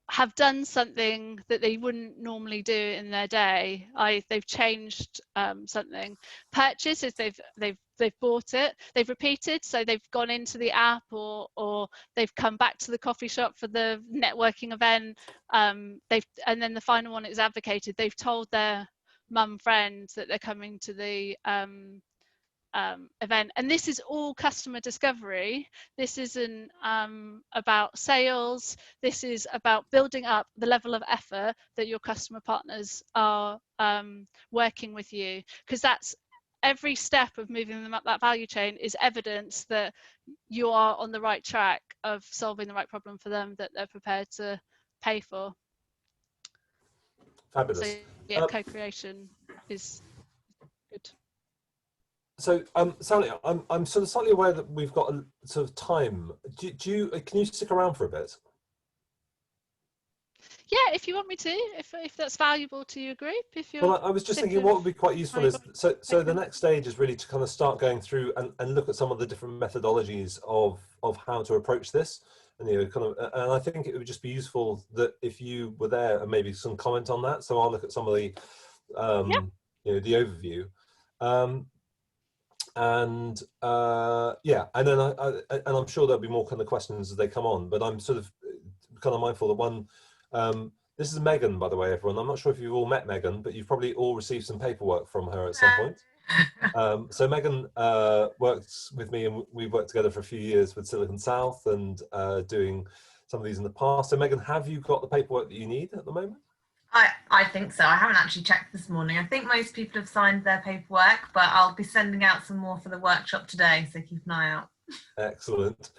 have done something that they wouldn't normally do in their day. They've changed something. Purchase is they've bought it, they've repeated, so they've gone into the app or they've come back to the coffee shop for the networking event. And then the final one is advocated. They've told their mum friends that they're coming to the event, and this is all customer discovery. This isn't about sales. This is about building up the level of effort that your customer partners are working with you, because that's every step of moving them up that value chain is evidence that you are on the right track of solving the right problem for them that they're prepared to pay for. Fabulous. So yeah, co-creation is good. So Sally, I'm sort of slightly aware that we've got a sort of time. Can you stick around for a bit? Yeah, if you want me to, if that's valuable to your group, if you're. Well, I was just thinking what would be quite useful is, so the next stage is really to kind of start going through and look at some of the different methodologies of how to approach this. And, you know, kind of, and I think it would just be useful that if you were there and maybe some comment on that. So I'll look at some of the, you know, the overview. Yeah, and then and I'm sure there'll be more kind of questions as they come on, but I'm sort of kind of mindful that one, this is Megan, by the way, everyone. I'm not sure if you've all met Megan, but you've probably all received some paperwork from her at some point. So Megan works with me, and we've worked together for a few years with Silicon South and doing some of these in the past. So Megan, have you got the paperwork that you need at the moment? I think so. I haven't actually checked this morning. I think most people have signed their paperwork, but I'll be sending out some more for the workshop today, so keep an eye out. Excellent.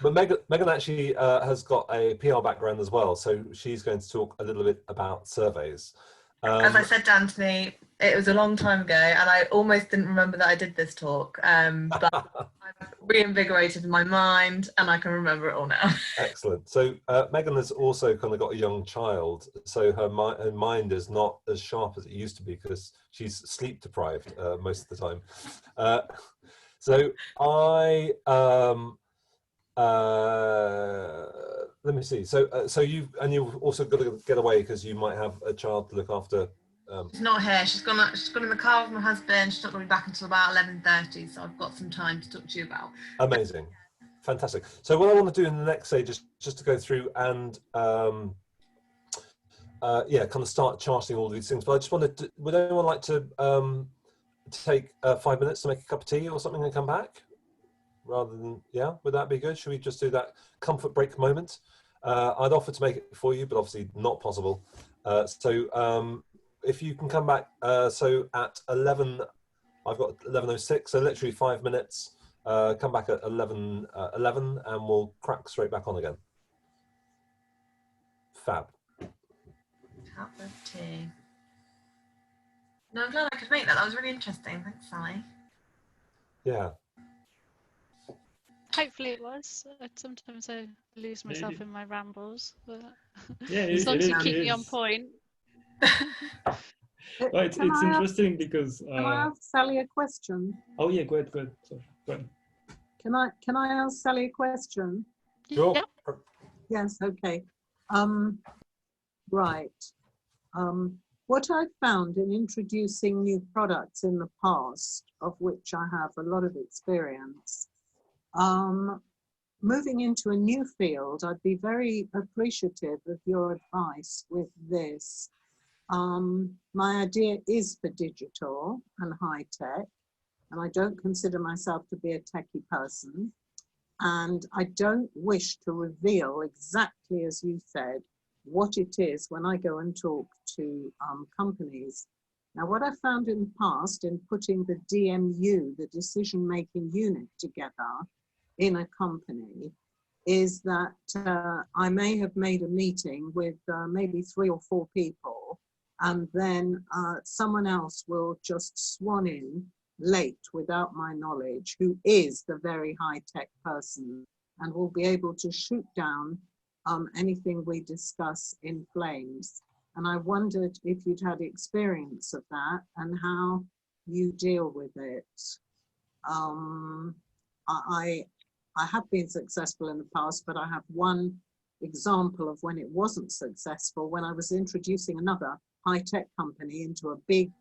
But Megan actually has got a PR background as well, so she's going to talk a little bit about surveys. As I said to Anthony, it was a long time ago, and I almost didn't remember that I did this talk, but I've reinvigorated my mind, and I can remember it all now. Excellent. So Megan has also kind of got a young child, so her mind is not as sharp as it used to be because she's sleep deprived most of the time. So let me see. So you've also got to get away because you might have a child to look after. She's not here. She's gone in the car with my husband. She's not going to be back until about 11:30. So I've got some time to talk to you about. Amazing, fantastic. So what I want to do in the next stage is just to go through and yeah, kind of start charting all these things. But I just wanted to, would anyone like to take 5 minutes to make a cup of tea or something and come back? Rather than, yeah, would that be good? Should we just do that comfort break moment? I'd offer to make it for you, but obviously not possible. So if you can come back, so at 11, I've got 11:06, so literally 5 minutes. Come back at 11, and we'll crack straight back on again. Fab. Cup of tea. No, I'm glad I could make that. That was really interesting. Thanks, Sally. Yeah. Hopefully it was. Sometimes I lose myself in my rambles, but yeah, as long as you keep me on point. Well, it's interesting because. Can I ask Sally a question? Oh yeah, go ahead. Sorry, go ahead. Can I ask Sally a question? Sure. Yeah. Yes. Okay. Right. What I found in introducing new products in the past, of which I have a lot of experience, moving into a new field, I'd be very appreciative of your advice with this. My idea is for digital and high tech, and I don't consider myself to be a techie person. And I don't wish to reveal exactly as you said, what it is when I go and talk to companies. Now, what I found in the past in putting the DMU, the decision-making unit together in a company, is that I may have made a meeting with maybe 3 or 4 people, and then someone else will just swan in late without my knowledge, who is the very high-tech person, and will be able to shoot down anything we discuss in flames. And I wondered if you'd had experience of that and how you deal with it. I have been successful in the past, but I have one example of when it wasn't successful, when I was introducing another high-tech company into a big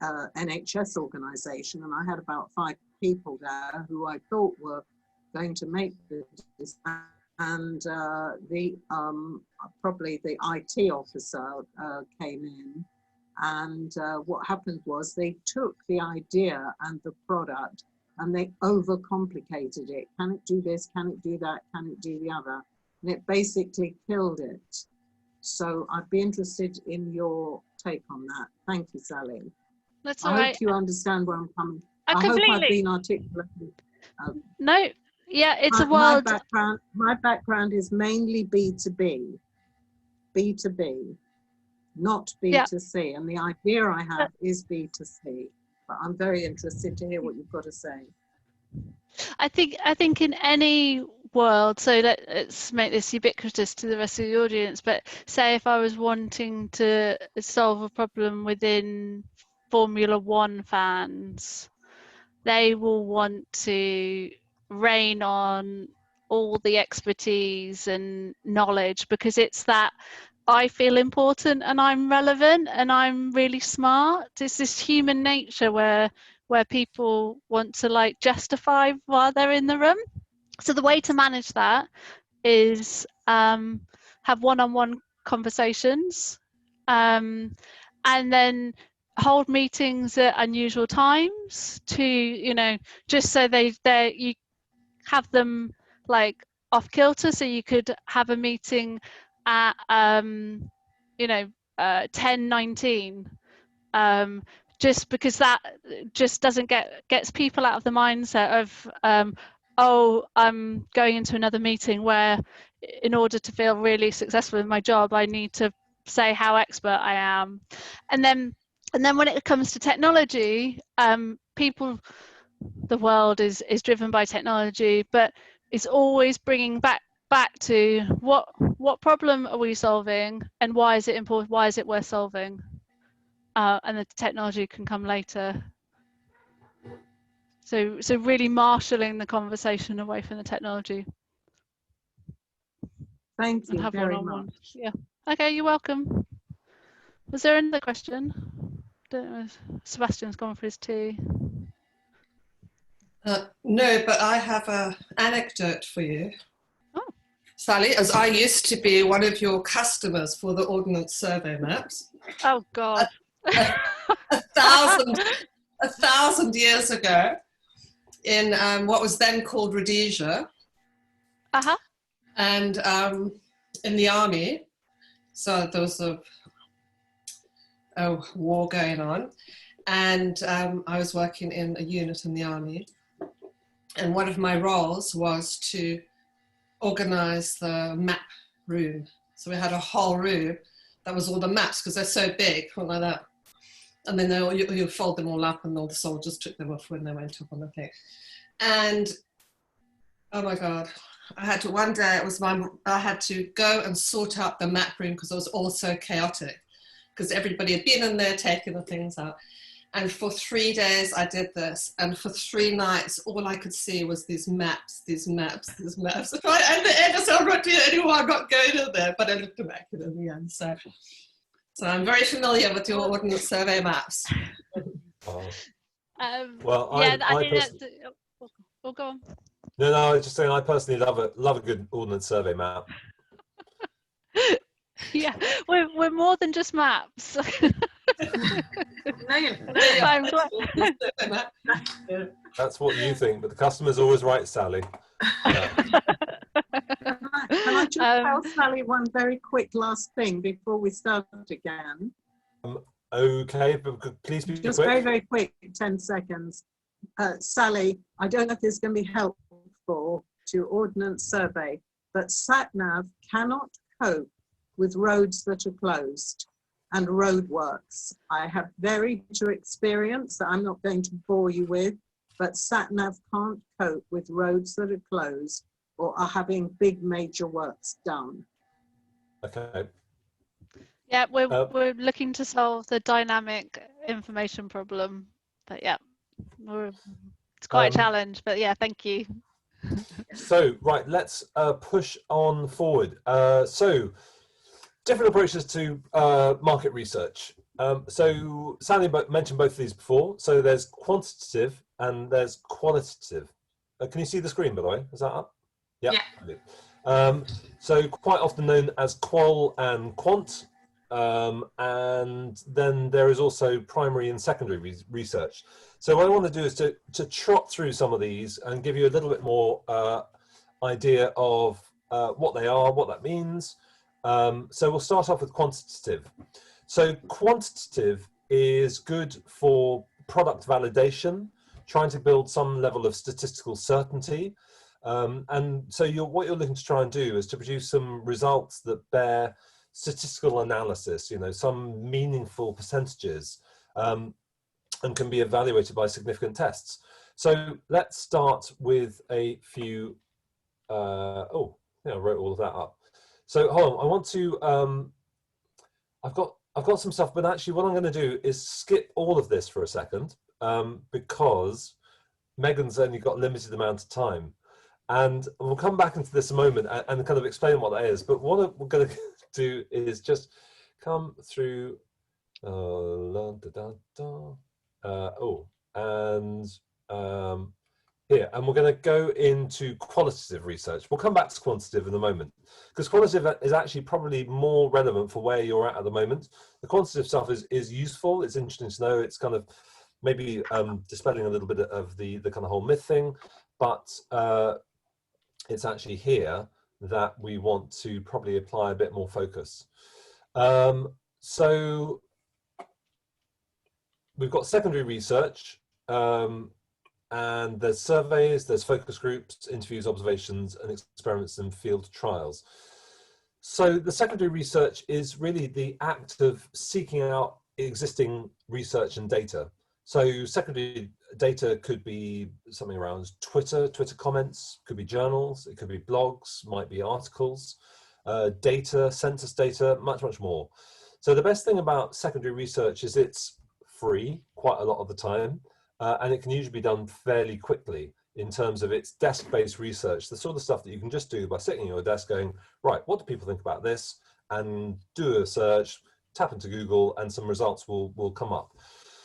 NHS organization, and I had about 5 people there who I thought were going to make this, and probably the IT officer came in, and what happened was they took the idea and the product and they overcomplicated it. Can it do this? Can it do that? Can it do the other? And it basically killed it. So I'd be interested in your take on that. Thank you, Sally. That's I all hope right. you understand where I'm coming. I I hope I've completely. been articulate. No, yeah, it's a My world. my background is mainly B2B, B2B, not Yeah. B2C. And the idea I have is B2C. But I'm very interested to hear what you've got to say. I think in any world, so let's make this ubiquitous to the rest of the audience, but say if I was wanting to solve a problem within Formula One fans, they will want to rain on all the expertise and knowledge, because it's that I feel important and I'm relevant and I'm really smart. It's this human nature where people want to like justify while they're in the room. So the way to manage that is have one-on-one conversations, and then hold meetings at unusual times to, you know, just so you have them like off kilter. So you could have a meeting at 10:19, just because that just doesn't gets people out of the mindset of oh, I'm going into another meeting where in order to feel really successful in my job I need to say how expert I am. And then when it comes to technology, the world is driven by technology, but it's always bringing back to what problem are we solving and why is it important, why is it worth solving, and the technology can come later. So really marshalling the conversation away from the technology. Thank And you have very one-on-one. much. Yeah. Okay, you're welcome. Was there another question? Don't know. Sebastian's gone for his tea. No, but I have an anecdote for you. Oh. Sally, as I used to be one of your customers for the Ordnance Survey maps. Oh God. A thousand years ago in what was then called Rhodesia. Uh-huh. And in the army. So there was a war going on. And I was working in a unit in the army. And one of my roles was to organize the map room. So we had a whole room that was all the maps, because they're so big, like that. And then you fold them all up and all the soldiers took them off when they went up on the thing. And oh my God, I had to, one day I had to go and sort out the map room because it was all so chaotic, because everybody had been in there taking the things out. And for 3 days I did this, and for 3 nights all I could see was these maps. And at the end I said, I'm not doing it anymore, I'm not going in there, but I looked back in the end. So I'm very familiar with your Ordnance Survey maps. Well, yeah, I go on. No, I was just saying I personally love a good Ordnance Survey map. Yeah, we're more than just maps. I'm glad. That's what you think, but the customer's always right, Sally. Can I just tell Sally one very quick last thing before we start again? Okay, but please be just quick. very, very quick, 10 seconds. Sally, I don't know if this is going to be helpful to Ordnance Survey, but SatNav cannot cope with roads that are closed and roadworks. I have very true experience that I'm not going to bore you with, but SatNav can't cope with roads that are closed or are having big major works done. Okay. Yeah, we're looking to solve the dynamic information problem, but yeah, it's quite a challenge. But yeah, thank you. So right, let's push on forward. So different approaches to market research. So Sally mentioned both of these before. So there's quantitative and there's qualitative. Can you see the screen, by the way? Is that up? Yep. Yeah. So quite often known as qual and quant. And then there is also primary and secondary research. So what I want to do is to trot through some of these and give you a little bit more idea of what they are, what that means. So we'll start off with quantitative. So quantitative is good for product validation, trying to build some level of statistical certainty. And so what you're looking to try and do is to produce some results that bear statistical analysis, some meaningful percentages, and can be evaluated by significant tests. So let's start with a few, I wrote all of that up. So hold on, I want to, I've got some stuff, but actually what I'm going to do is skip all of this for a second, because Megan's only got a limited amount of time. And we'll come back into this a moment and kind of explain what that is. But what we're going to do is just come through, here, and we're going to go into qualitative research. We'll come back to quantitative in a moment, because qualitative is actually probably more relevant for where you're at the moment. The quantitative stuff is useful. It's interesting to know. It's kind of maybe dispelling a little bit of the kind of whole myth thing, but it's actually here that we want to probably apply a bit more focus. So we've got secondary research, and there's surveys, there's focus groups, interviews, observations, and experiments and field trials. So the secondary research is really the act of seeking out existing research and data. So secondary data could be something around Twitter comments, could be journals, it could be blogs, might be articles, data, census data, much, much more. So the best thing about secondary research is it's free quite a lot of the time, and it can usually be done fairly quickly in terms of its desk-based research, the sort of stuff that you can just do by sitting at your desk going, right, what do people think about this? And do a search, tap into Google, and some results will come up.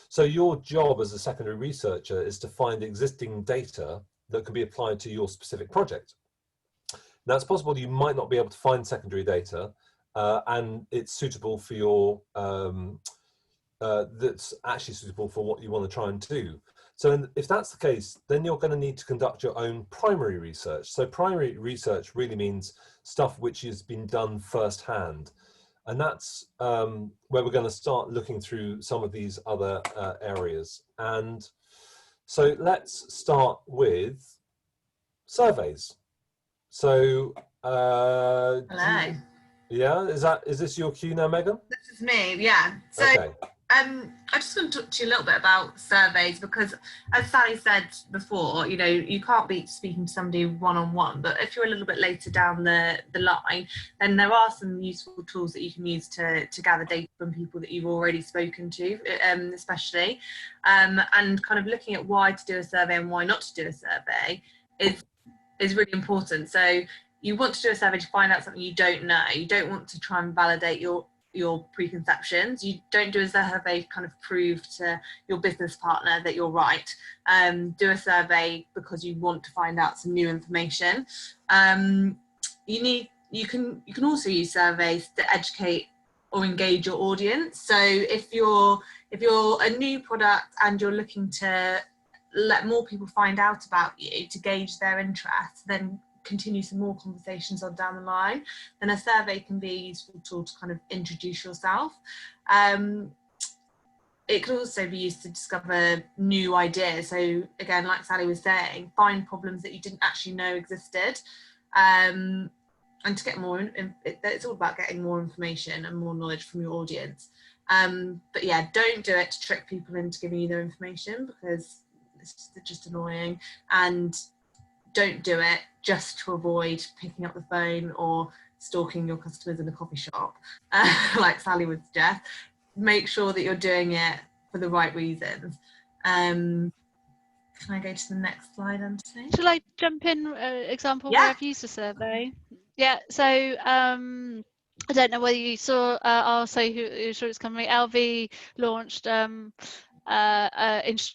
So your job as a secondary researcher is to find existing data that can be applied to your specific project. Now, it's possible you might not be able to find secondary data, and it's suitable for your, that's actually suitable for what you want to try and do. So if that's the case, then you're going to need to conduct your own primary research. So primary research really means stuff which has been done firsthand. And that's where we're going to start looking through some of these other areas. And so let's start with surveys. So, Hello. Is this your cue now, Megan? This is me, yeah. So okay. I just want to talk to you a little bit about surveys, because as Sally said before, you can't be speaking to somebody one-on-one, but if you're a little bit later down the line, then there are some useful tools that you can use to gather data from people that you've already spoken to, especially, and kind of looking at why to do a survey and why not to do a survey is really important. So you want to do a survey to find out something you don't know. You don't want to try and validate your preconceptions. You don't do a survey to kind of prove to your business partner that you're right. Do a survey because you want to find out some new information. You can also use surveys to educate or engage your audience. So if you're a new product and you're looking to let more people find out about you to gauge their interest, then continue some more conversations on down the line, then a survey can be a useful tool to kind of introduce yourself. It could also be used to discover new ideas. So again, like Sally was saying, find problems that you didn't actually know existed, and to get more, it's all about getting more information and more knowledge from your audience. But yeah, don't do it to trick people into giving you their information, because it's just annoying, and don't do it just to avoid picking up the phone or stalking your customers in a coffee shop, like Sally would suggest. Make sure that you're doing it for the right reasons. Can I go to the next slide, Anthony? Shall I jump in? Example Yeah. where I've used a survey. Yeah. So I don't know whether you saw our insurance company LV launched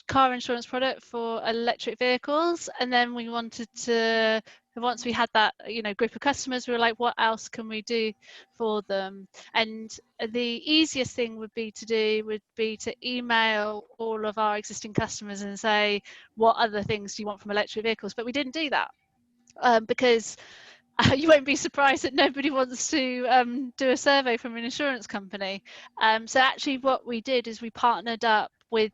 car insurance product for electric vehicles, and then we wanted to, once we had that group of customers, we were like, what else can we do for them? And the easiest thing would be to email all of our existing customers and say, what other things do you want from electric vehicles? But we didn't do that because you won't be surprised that nobody wants to do a survey from an insurance company. So actually what we did is we partnered up with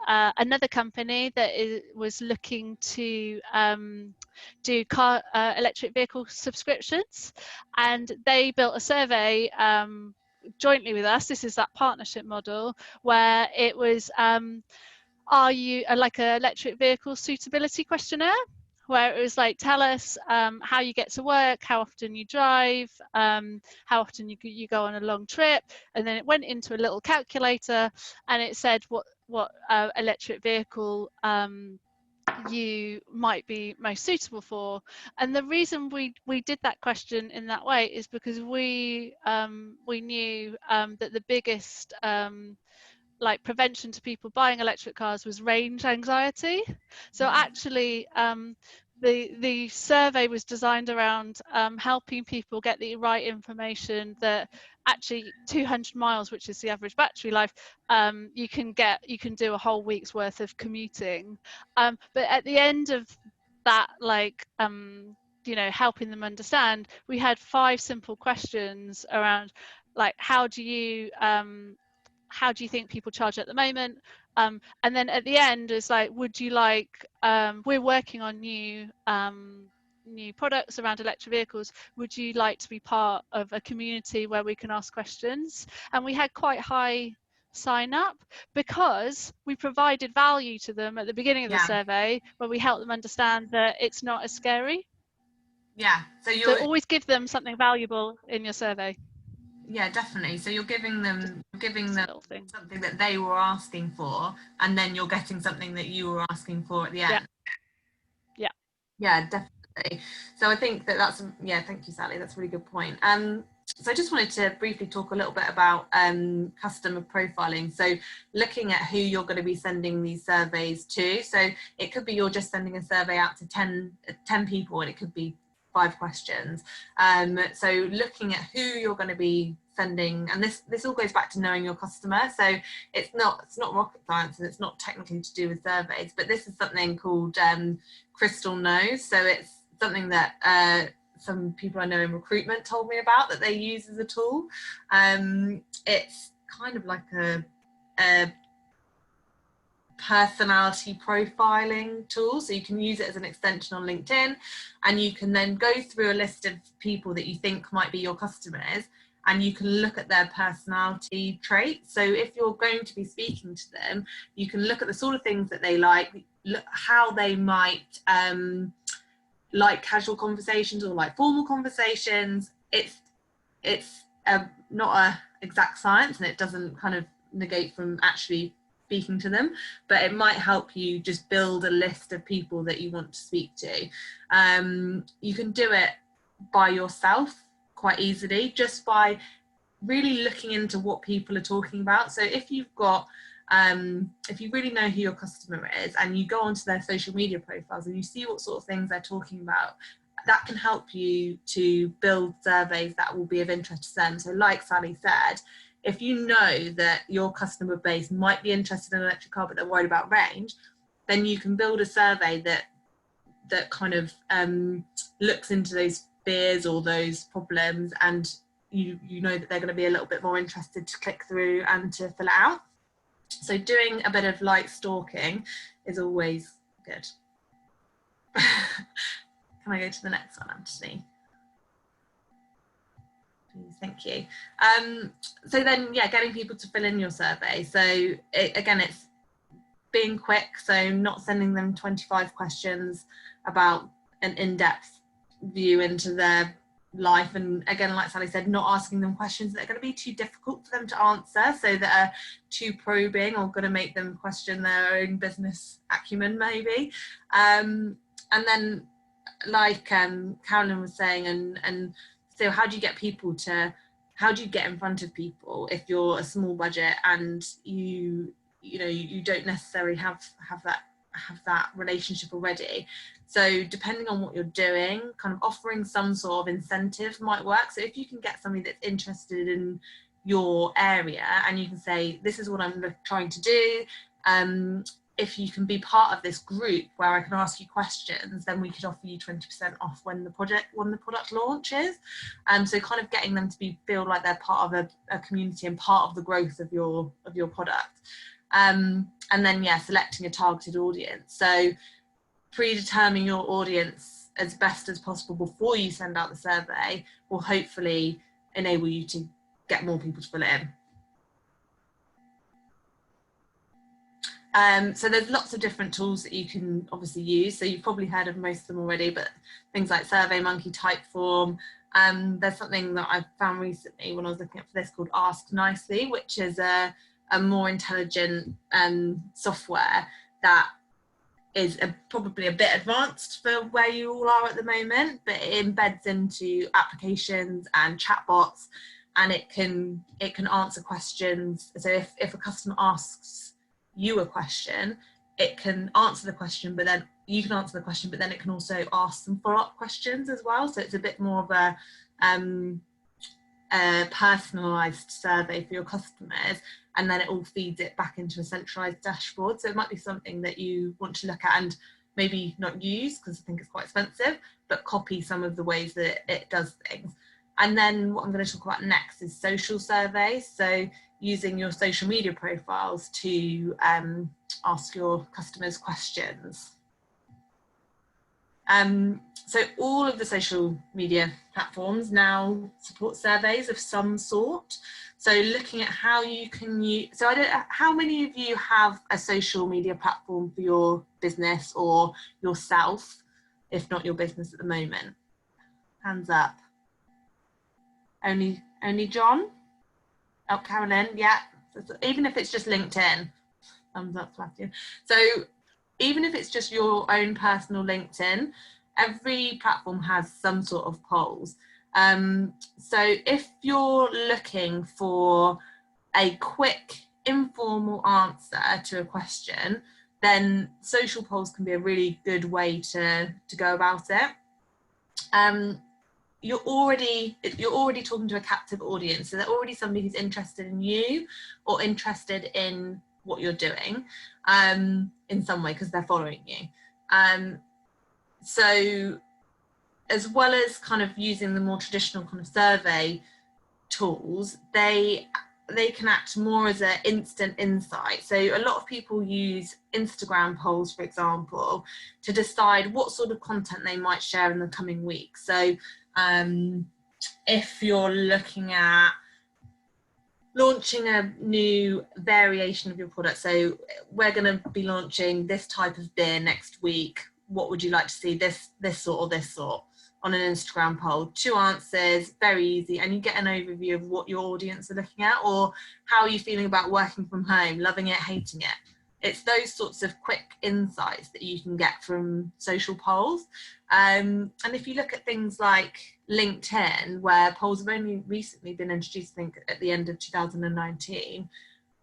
another company that was looking to do electric vehicle subscriptions, and they built a survey jointly with us. This is that partnership model where it was are you like an electric vehicle suitability questionnaire, where it was like, tell us how you get to work, how often you drive, how often you go on a long trip, and then it went into a little calculator and it said what electric vehicle you might be most suitable for. And the reason we did that question in that way is because we knew that the biggest like prevention to people buying electric cars was range anxiety. So actually the survey was designed around helping people get the right information, that actually 200 miles, which is the average battery life, you can do a whole week's worth of commuting. But at the end of that, like you know, helping them understand, we had 5 simple questions around like, how do you think people charge at the moment, and then at the end is like, would you like we're working on new products around electric vehicles, would you like to be part of a community where we can ask questions? And we had quite high sign up because we provided value to them at the beginning of the survey, where we helped them understand that it's not as scary. So always give them something valuable in your survey. Yeah, definitely. So you're giving them something that they were asking for, and then you're getting something that you were asking for at the end. Yeah, definitely. So I think that's thank you, Sally, that's a really good point. So I just wanted to briefly talk a little bit about customer profiling. So looking at who you're going to be sending these surveys to. So it could be you're just sending a survey out to 10 people, and it could be 5 questions. So looking at who you're going to be sending, and this all goes back to knowing your customer. So it's not rocket science, and it's not technically to do with surveys, but this is something called Crystal Knows. So it's something that some people I know in recruitment told me about, that they use as a tool. It's kind of like a personality profiling tool, so you can use it as an extension on LinkedIn, and you can then go through a list of people that you think might be your customers, and you can look at their personality traits. So if you're going to be speaking to them, you can look at the sort of things that they like, look how they might like casual conversations or like formal conversations. It's not a exact science, and it doesn't kind of negate from actually speaking to them, but it might help you just build a list of people that you want to speak to. You can do it by yourself quite easily, just by really looking into what people are talking about. So if you've got if you really know who your customer is, and you go onto their social media profiles and you see what sort of things they're talking about, that can help you to build surveys that will be of interest to them. So like Sally said, if you know that your customer base might be interested in an electric car but they're worried about range, then you can build a survey that kind of looks into those fears or those problems, and you know that they're going to be a little bit more interested to click through and to fill it out. So doing a bit of light stalking is always good. Can I go to the next one, Anthony? Please, thank you. So then, getting people to fill in your survey. So again, it's being quick, so not sending them 25 questions about an in-depth view into their life, and again, like Sally said, not asking them questions that are going to be too difficult for them to answer, so that are too probing or going to make them question their own business acumen maybe. And then like Carolyn was saying, and so how do you get in front of people if you're a small budget and you don't necessarily have that relationship already? So depending on what you're doing, kind of offering some sort of incentive might work. So if you can get somebody that's interested in your area and you can say, this is what I'm trying to do, if you can be part of this group where I can ask you questions, then we could offer you 20% off when the product launches. So kind of getting them to feel like they're part of a community and part of the growth of your product. And then, yeah, selecting a targeted audience. So predetermining your audience as best as possible before you send out the survey will hopefully enable you to get more people to fill it in. So there's lots of different tools that you can obviously use. So you've probably heard of most of them already, but things like SurveyMonkey, Typeform. There's something that I found recently when I was looking up for this called Ask Nicely, which is a more intelligent software that is probably a bit advanced for where you all are at the moment, but it embeds into applications and chatbots, and it can answer questions. So if a customer asks you a question, it can answer the question, but then you can answer the question, but then it can also ask some follow-up questions as well. So it's a bit more of a personalized survey for your customers, and then it all feeds it back into a centralized dashboard. So it might be something that you want to look at and maybe not use because I think it's quite expensive, but copy some of the ways that it does things. And then what I'm going to talk about next is social surveys. So using your social media profiles to ask your customers questions. So all of the social media platforms now support surveys of some sort. So looking at how you can use, so I don't, how many of you have a social media platform for your business or yourself, if not your business at the moment? Hands up. Only John? Oh, Carolyn, yeah. Even if it's just LinkedIn, thumbs up, Sebastian. So even if it's just your own personal LinkedIn, every platform has some sort of polls. So if you're looking for a quick, informal answer to a question, then social polls can be a really good way to go about it. You're already talking to a captive audience, so they're already somebody who's interested in you or interested in what you're doing in some way because they're following you. So as well as kind of using the more traditional kind of survey tools, they can act more as an instant insight. So a lot of people use Instagram polls, for example, to decide what sort of content they might share in the coming week. So if you're looking at launching a new variation of your product, so we're going to be launching this type of beer next week, what would you like to see, this sort or this sort, on an Instagram poll? 2 answers, very easy, and you get an overview of what your audience are looking at, or how are you feeling about working from home, loving it, hating it. It's those sorts of quick insights that you can get from social polls. And if you look at things like LinkedIn, where polls have only recently been introduced, I think at the end of 2019,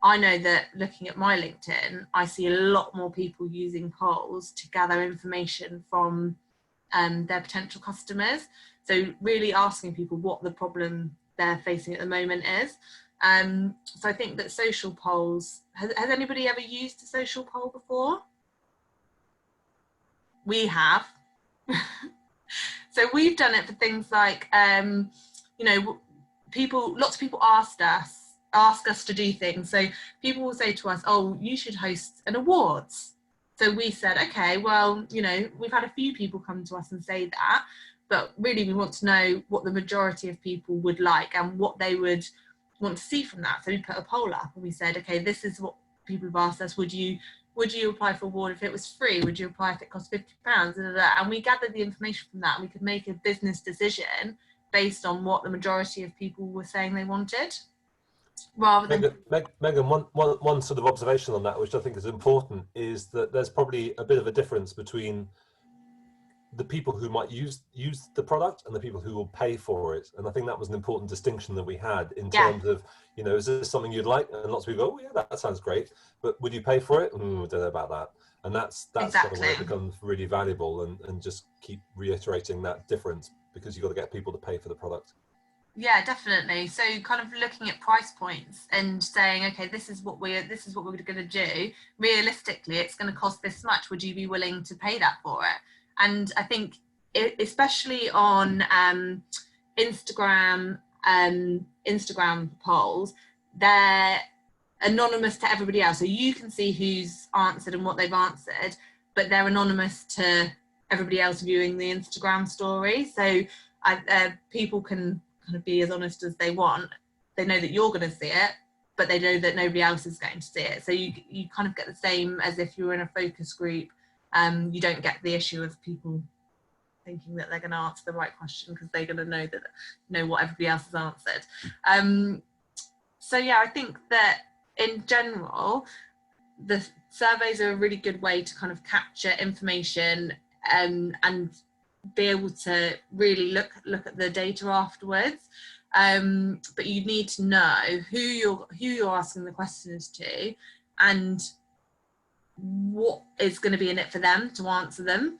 I know that looking at my LinkedIn, I see a lot more people using polls to gather information from their potential customers. So really asking people what the problem they're facing at the moment is. So I think that social polls, has anybody ever used a social poll before? We have. So we've done it for things like, you know, lots of people ask us to do things. So people will say to us, oh, you should host an awards. So we said, okay, well, you know, we've had a few people come to us and say that, but really we want to know what the majority of people would like and what they would want to see from that. So we put a poll up and we said, okay, this is what people have asked us. Would you apply for an award if it was free? Would you apply if it cost £50? And we gathered the information from that, and we could make a business decision based on what the majority of people were saying they wanted. Rather than Megan, one sort of observation on that, which I think is important, is that there's probably a bit of a difference between the people who might use the product and the people who will pay for it. And I think that was an important distinction that we had in terms of, you know, is this something you'd like? And lots of people go, oh yeah, that sounds great, but would you pay for it? I don't know about that. And that's exactly where it becomes really valuable, and just keep reiterating that difference, because you've got to get people to pay for the product. Yeah, definitely. So kind of looking at price points and saying, okay, this is what we're going to do. Realistically, it's going to cost this much. Would you be willing to pay that for it? And I think especially on Instagram polls, they're anonymous to everybody else. So you can see who's answered and what they've answered, but they're anonymous to everybody else viewing the Instagram story. So people can kind of be as honest as they want. They know that you're going to see it, but they know that nobody else is going to see it. So you kind of get the same as if you were in a focus group. You don't get the issue of people thinking that they're going to answer the right question because they're going to know what everybody else has answered. So yeah, I think that in general, the surveys are a really good way to kind of capture information and be able to really look at the data afterwards. But you need to know who you're asking the questions to and what is going to be in it for them to answer them.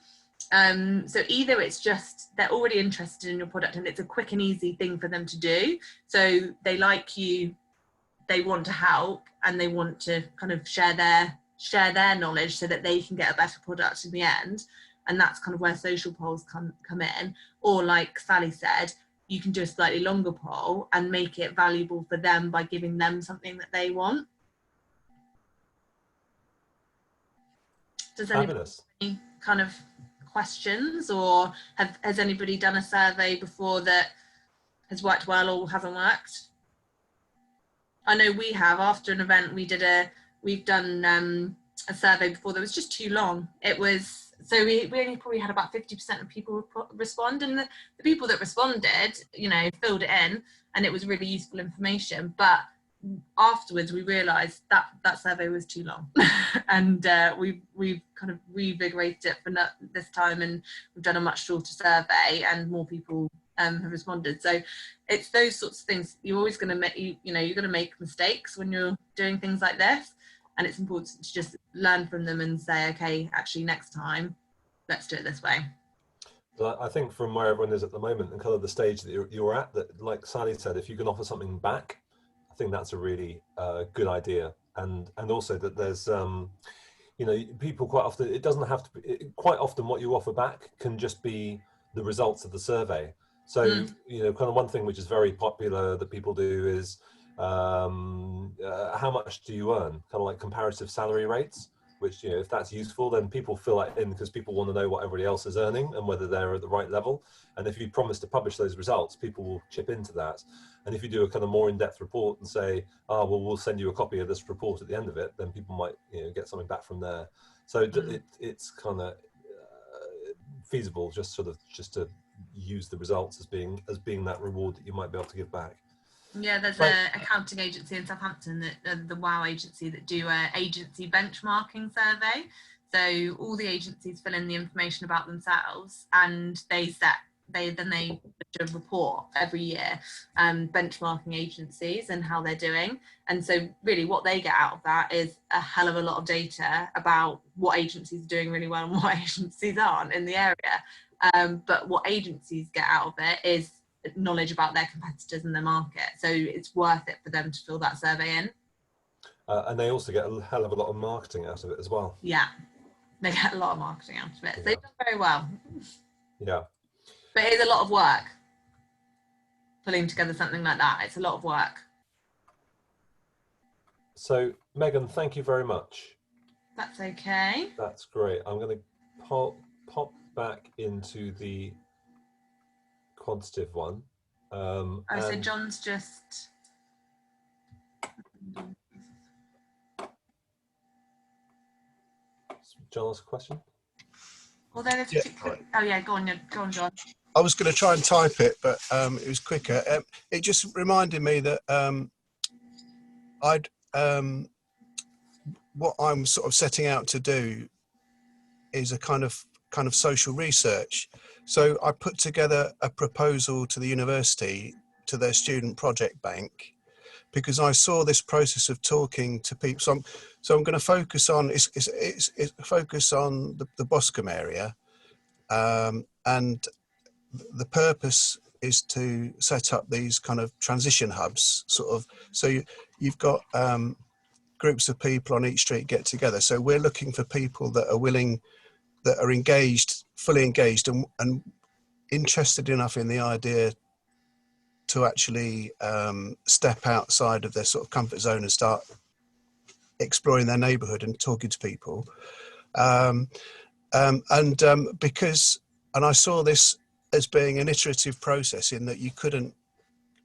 So either it's just they're already interested in your product and it's a quick and easy thing for them to do. So they like you, they want to help, and they want to kind of share their knowledge so that they can get a better product in the end. And that's kind of where social polls come in. Or like Sally said, you can do a slightly longer poll and make it valuable for them by giving them something that they want. Does anybody have any kind of questions, or has anybody done a survey before that has worked well or hasn't worked? I know we have. After an event, we've done a survey before that was just too long. It was, so we only probably had about 50% of people respond, and the people that responded, filled it in, and it was really useful information. But afterwards, we realised that survey was too long, and we've kind of reinvigorated it for this time, and we've done a much shorter survey, and more people have responded. So it's those sorts of things. You're always going to make you're going to make mistakes when you're doing things like this. And it's important to just learn from them and say, okay, actually next time, let's do it this way. But I think from where everyone is at the moment and kind of the stage that you're at, that like Sally said, if you can offer something back, I think that's a really good idea. And also that there's, people quite often, it doesn't have to be, quite often what you offer back can just be the results of the survey. So, kind of one thing which is very popular that people do is, how much do you earn? Kind of like comparative salary rates, which, if that's useful, then people fill that in because people want to know what everybody else is earning and whether they're at the right level. And if you promise to publish those results, people will chip into that. And if you do a kind of more in-depth report and say, we'll send you a copy of this report at the end of it, then people might, get something back from there. So it's kind of feasible just to use the results as being that reward that you might be able to give back. Yeah, there's an accounting agency in Southampton, the WOW agency, that do a agency benchmarking survey. So all the agencies fill in the information about themselves, and they do a report every year, benchmarking agencies and how they're doing. And so really what they get out of that is a hell of a lot of data about what agencies are doing really well and what agencies aren't in the area. But what agencies get out of it is knowledge about their competitors and their market. So it's worth it for them to fill that survey in. And they also get a hell of a lot of marketing out of it as well. Yeah, they get a lot of marketing out of it. So they've done very well. Yeah. But it is a lot of work pulling together something like that. It's a lot of work. So Megan, thank you very much. That's okay. That's great. I'm going to pop back into the quantitative one. So John's just... John asked a question? Well, then it's oh yeah, go on, John. I was going to try and type it, but it was quicker. It just reminded me that what I'm sort of setting out to do is a kind of social research. So I put together a proposal to the university, to their student project bank, because I saw this process of talking to people. So I'm going to focus on focus on the Boscombe area, and the purpose to set up these kind of transition hubs, sort of. So you've got groups of people on each street get together. So we're looking for people that are willing, that are engaged, fully engaged, and interested enough in the idea to actually step outside of their sort of comfort zone and start exploring their neighbourhood and talking to people. Because I saw this as being an iterative process, in that you couldn't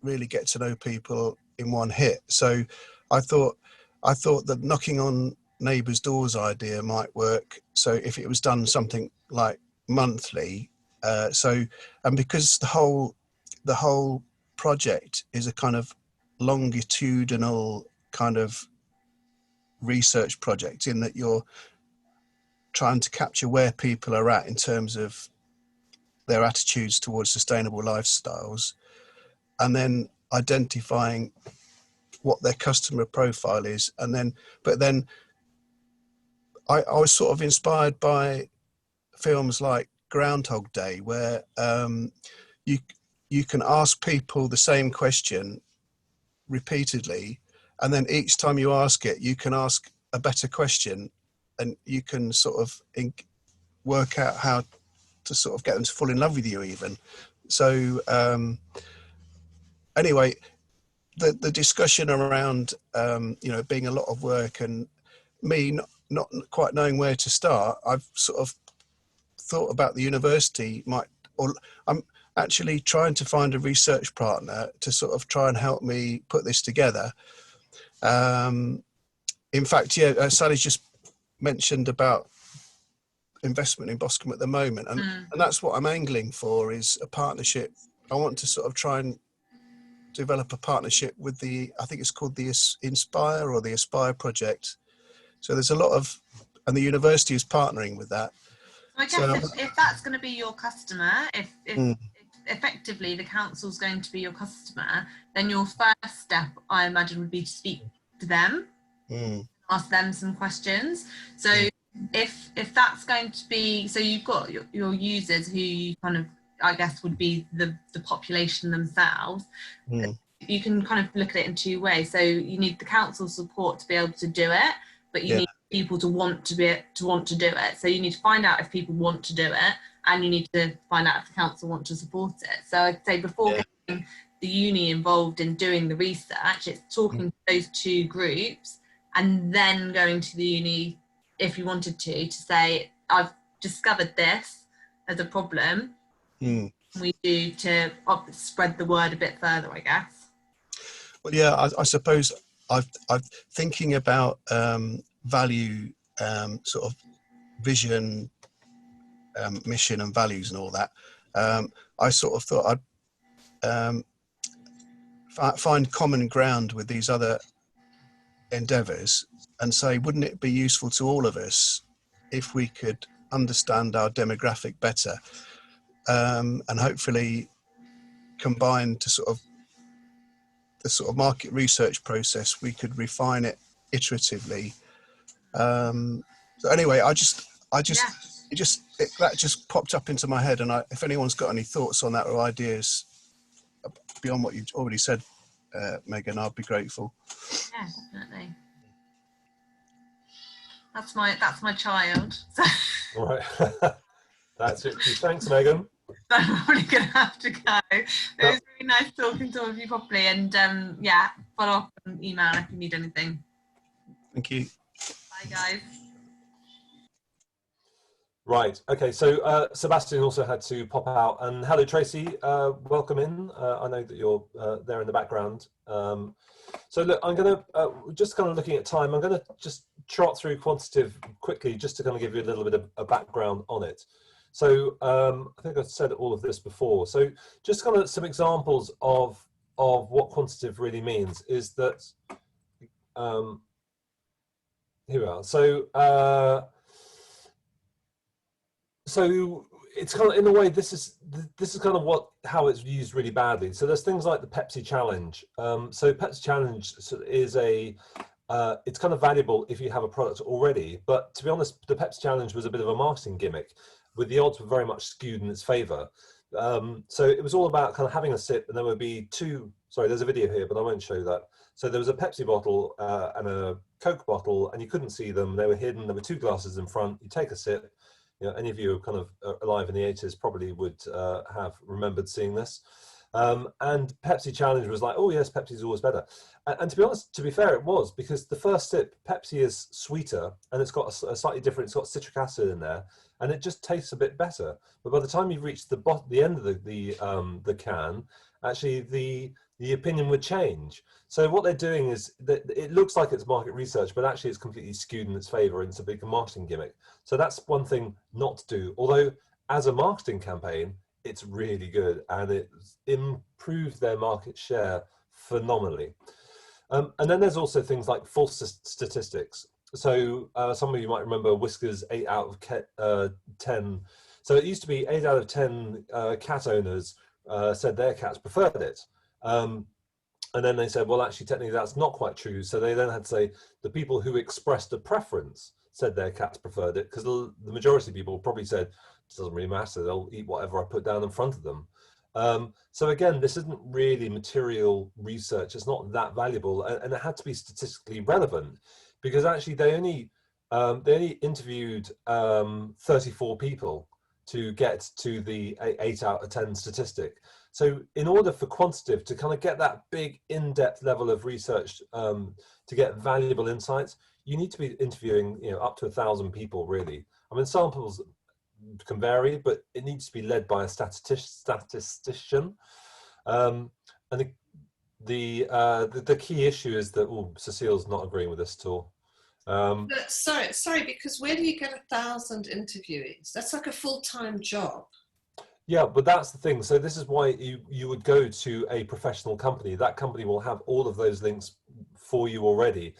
really get to know people in one hit. So I thought that knocking on neighbours' doors idea might work. So if it was done something like monthly, and because the whole project is a kind of longitudinal kind of research project, in that you're trying to capture where people are at in terms of their attitudes towards sustainable lifestyles, and then identifying what their customer profile is. But then I was sort of inspired by films like Groundhog Day, where you can ask people the same question repeatedly, and then each time you ask it, you can ask a better question, and you can sort of work out how to sort of get them to fall in love with you even. So anyway, the discussion around being a lot of work, and me not quite knowing where to start, I've sort of thought about the university I'm actually trying to find a research partner to sort of try and help me put this together. In fact, Sally just mentioned about investment in Boscombe at the moment, and that's what I'm angling for, is a partnership. I want to sort of try and develop a partnership with I think it's called the Inspire or the Aspire project. So there's a lot of, and the university is partnering with that. I guess if that's going to be your customer, if effectively the council's going to be your customer, then your first step, I imagine, would be to speak to them, ask them some questions. So if that's going to be, so you've got your users who you kind of, I guess, would be the population themselves. You can kind of look at it in two ways. So you need the council support to be able to do it, but you need people to want to do it. So you need to find out if people want to do it, and you need to find out if the council want to support it. So I'd say before getting the uni involved in doing the research, it's talking to those two groups, and then going to the uni, if you wanted to say, I've discovered this as a problem. We do to spread the word a bit further, I guess. Well, yeah, I suppose I've thinking about value, sort of vision, mission and values and all that. I sort of thought I'd find common ground with these other endeavours and say, wouldn't it be useful to all of us if we could understand our demographic better, and hopefully combine to sort of the sort of market research process, we could refine it iteratively. So anyway, that just popped up into my head, and if anyone's got any thoughts on that or ideas beyond what you've already said, Megan, I'd be grateful. Yeah, definitely. That's my child. All right. That's it. Thanks, Megan. I'm probably going to have to go. It was really nice talking to all of you properly, and follow up on email if you need anything. Thank you. Bye, guys. Right. Okay. So Sebastian also had to pop out. And hello, Tracy. Welcome in. I know that you're there in the background. So look, I'm going to just kind of looking at time. I'm going to just trot through quantitative quickly, just to kind of give you a little bit of a background on it. So I think I've said all of this before. So just kind of some examples of what quantitative really means is that here we are. So it's kind of, in a way, this is kind of how it's used really badly. So there's things like the Pepsi Challenge. So Pepsi Challenge is it's kind of valuable if you have a product already. But to be honest, the Pepsi Challenge was a bit of a marketing gimmick, with the odds were very much skewed in its favour. So it was all about kind of having a sip, and there would be two, sorry, there's a video here, but I won't show that. So there was a Pepsi bottle and a Coke bottle, and you couldn't see them. They were hidden. There were two glasses in front. You take a sip. You know, any of you who are kind of alive in the 80s probably would have remembered seeing this. And Pepsi Challenge was like, oh yes, Pepsi's always better. And to be honest, to be fair, it was, because the first sip, Pepsi is sweeter, and it's got a slightly different, it's got citric acid in there, and it just tastes a bit better. But by the time you've reached the end of the can, actually the opinion would change. So what they're doing is that it looks like it's market research, but actually it's completely skewed in its favor, and it's a big marketing gimmick. So that's one thing not to do. Although as a marketing campaign, it's really good, and it's improved their market share phenomenally. And then there's also things like false statistics. So some of you might remember Whiskers 8 out of 10. So it used to be 8 out of 10 cat owners said their cats preferred it. And then they said, well, actually, technically, that's not quite true. So they then had to say the people who expressed a preference said their cats preferred it, because the majority of people probably said, it doesn't really matter, they'll eat whatever I put down in front of them. So again, this isn't really material research. It's not that valuable, and it had to be statistically relevant, because actually they only interviewed 34 people to get to the 8 out of 10 statistic. So in order for quantitative to kind of get that big in-depth level of research to get valuable insights, you need to be interviewing, you know, up to 1,000 people really. I mean, samples can vary, but it needs to be led by a statistician. And the key issue is that, oh, Cecile's not agreeing with this at all. Sorry, because where do you get 1,000 interviewees? That's like a full-time job. Yeah, but that's the thing. So this is why you would go to a professional company. That company will have all of those links for you already.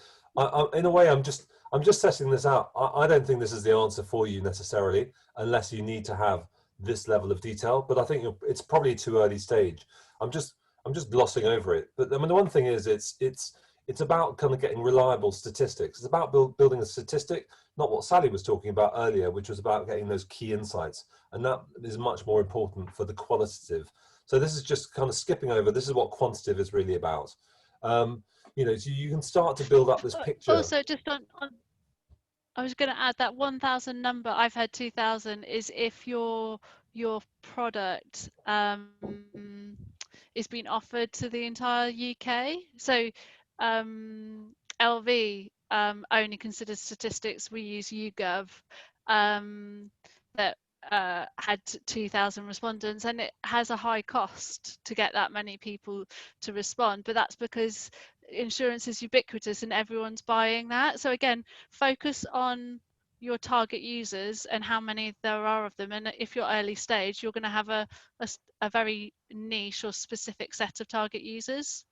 In a way, I'm just setting this out. I don't think this is the answer for you necessarily, unless you need to have this level of detail. But I think it's probably too early stage. I'm just glossing over it. But I mean, the one thing is, it's about kind of getting reliable statistics. It's about building a statistic, not what Sally was talking about earlier, which was about getting those key insights. And that is much more important for the qualitative. So this is just kind of skipping over. This is what quantitative is really about. You know, so you can start to build up this picture. Also, just on I was going to add that 1,000 number. I've had 2,000 is if your product is being offered to the entire UK. So LV only considers statistics. We use YouGov that had 2,000 respondents, and it has a high cost to get that many people to respond. But that's because insurance is ubiquitous and everyone's buying that. So again, focus on your target users and how many there are of them. And if you're early stage, you're going to have a very niche or specific set of target users.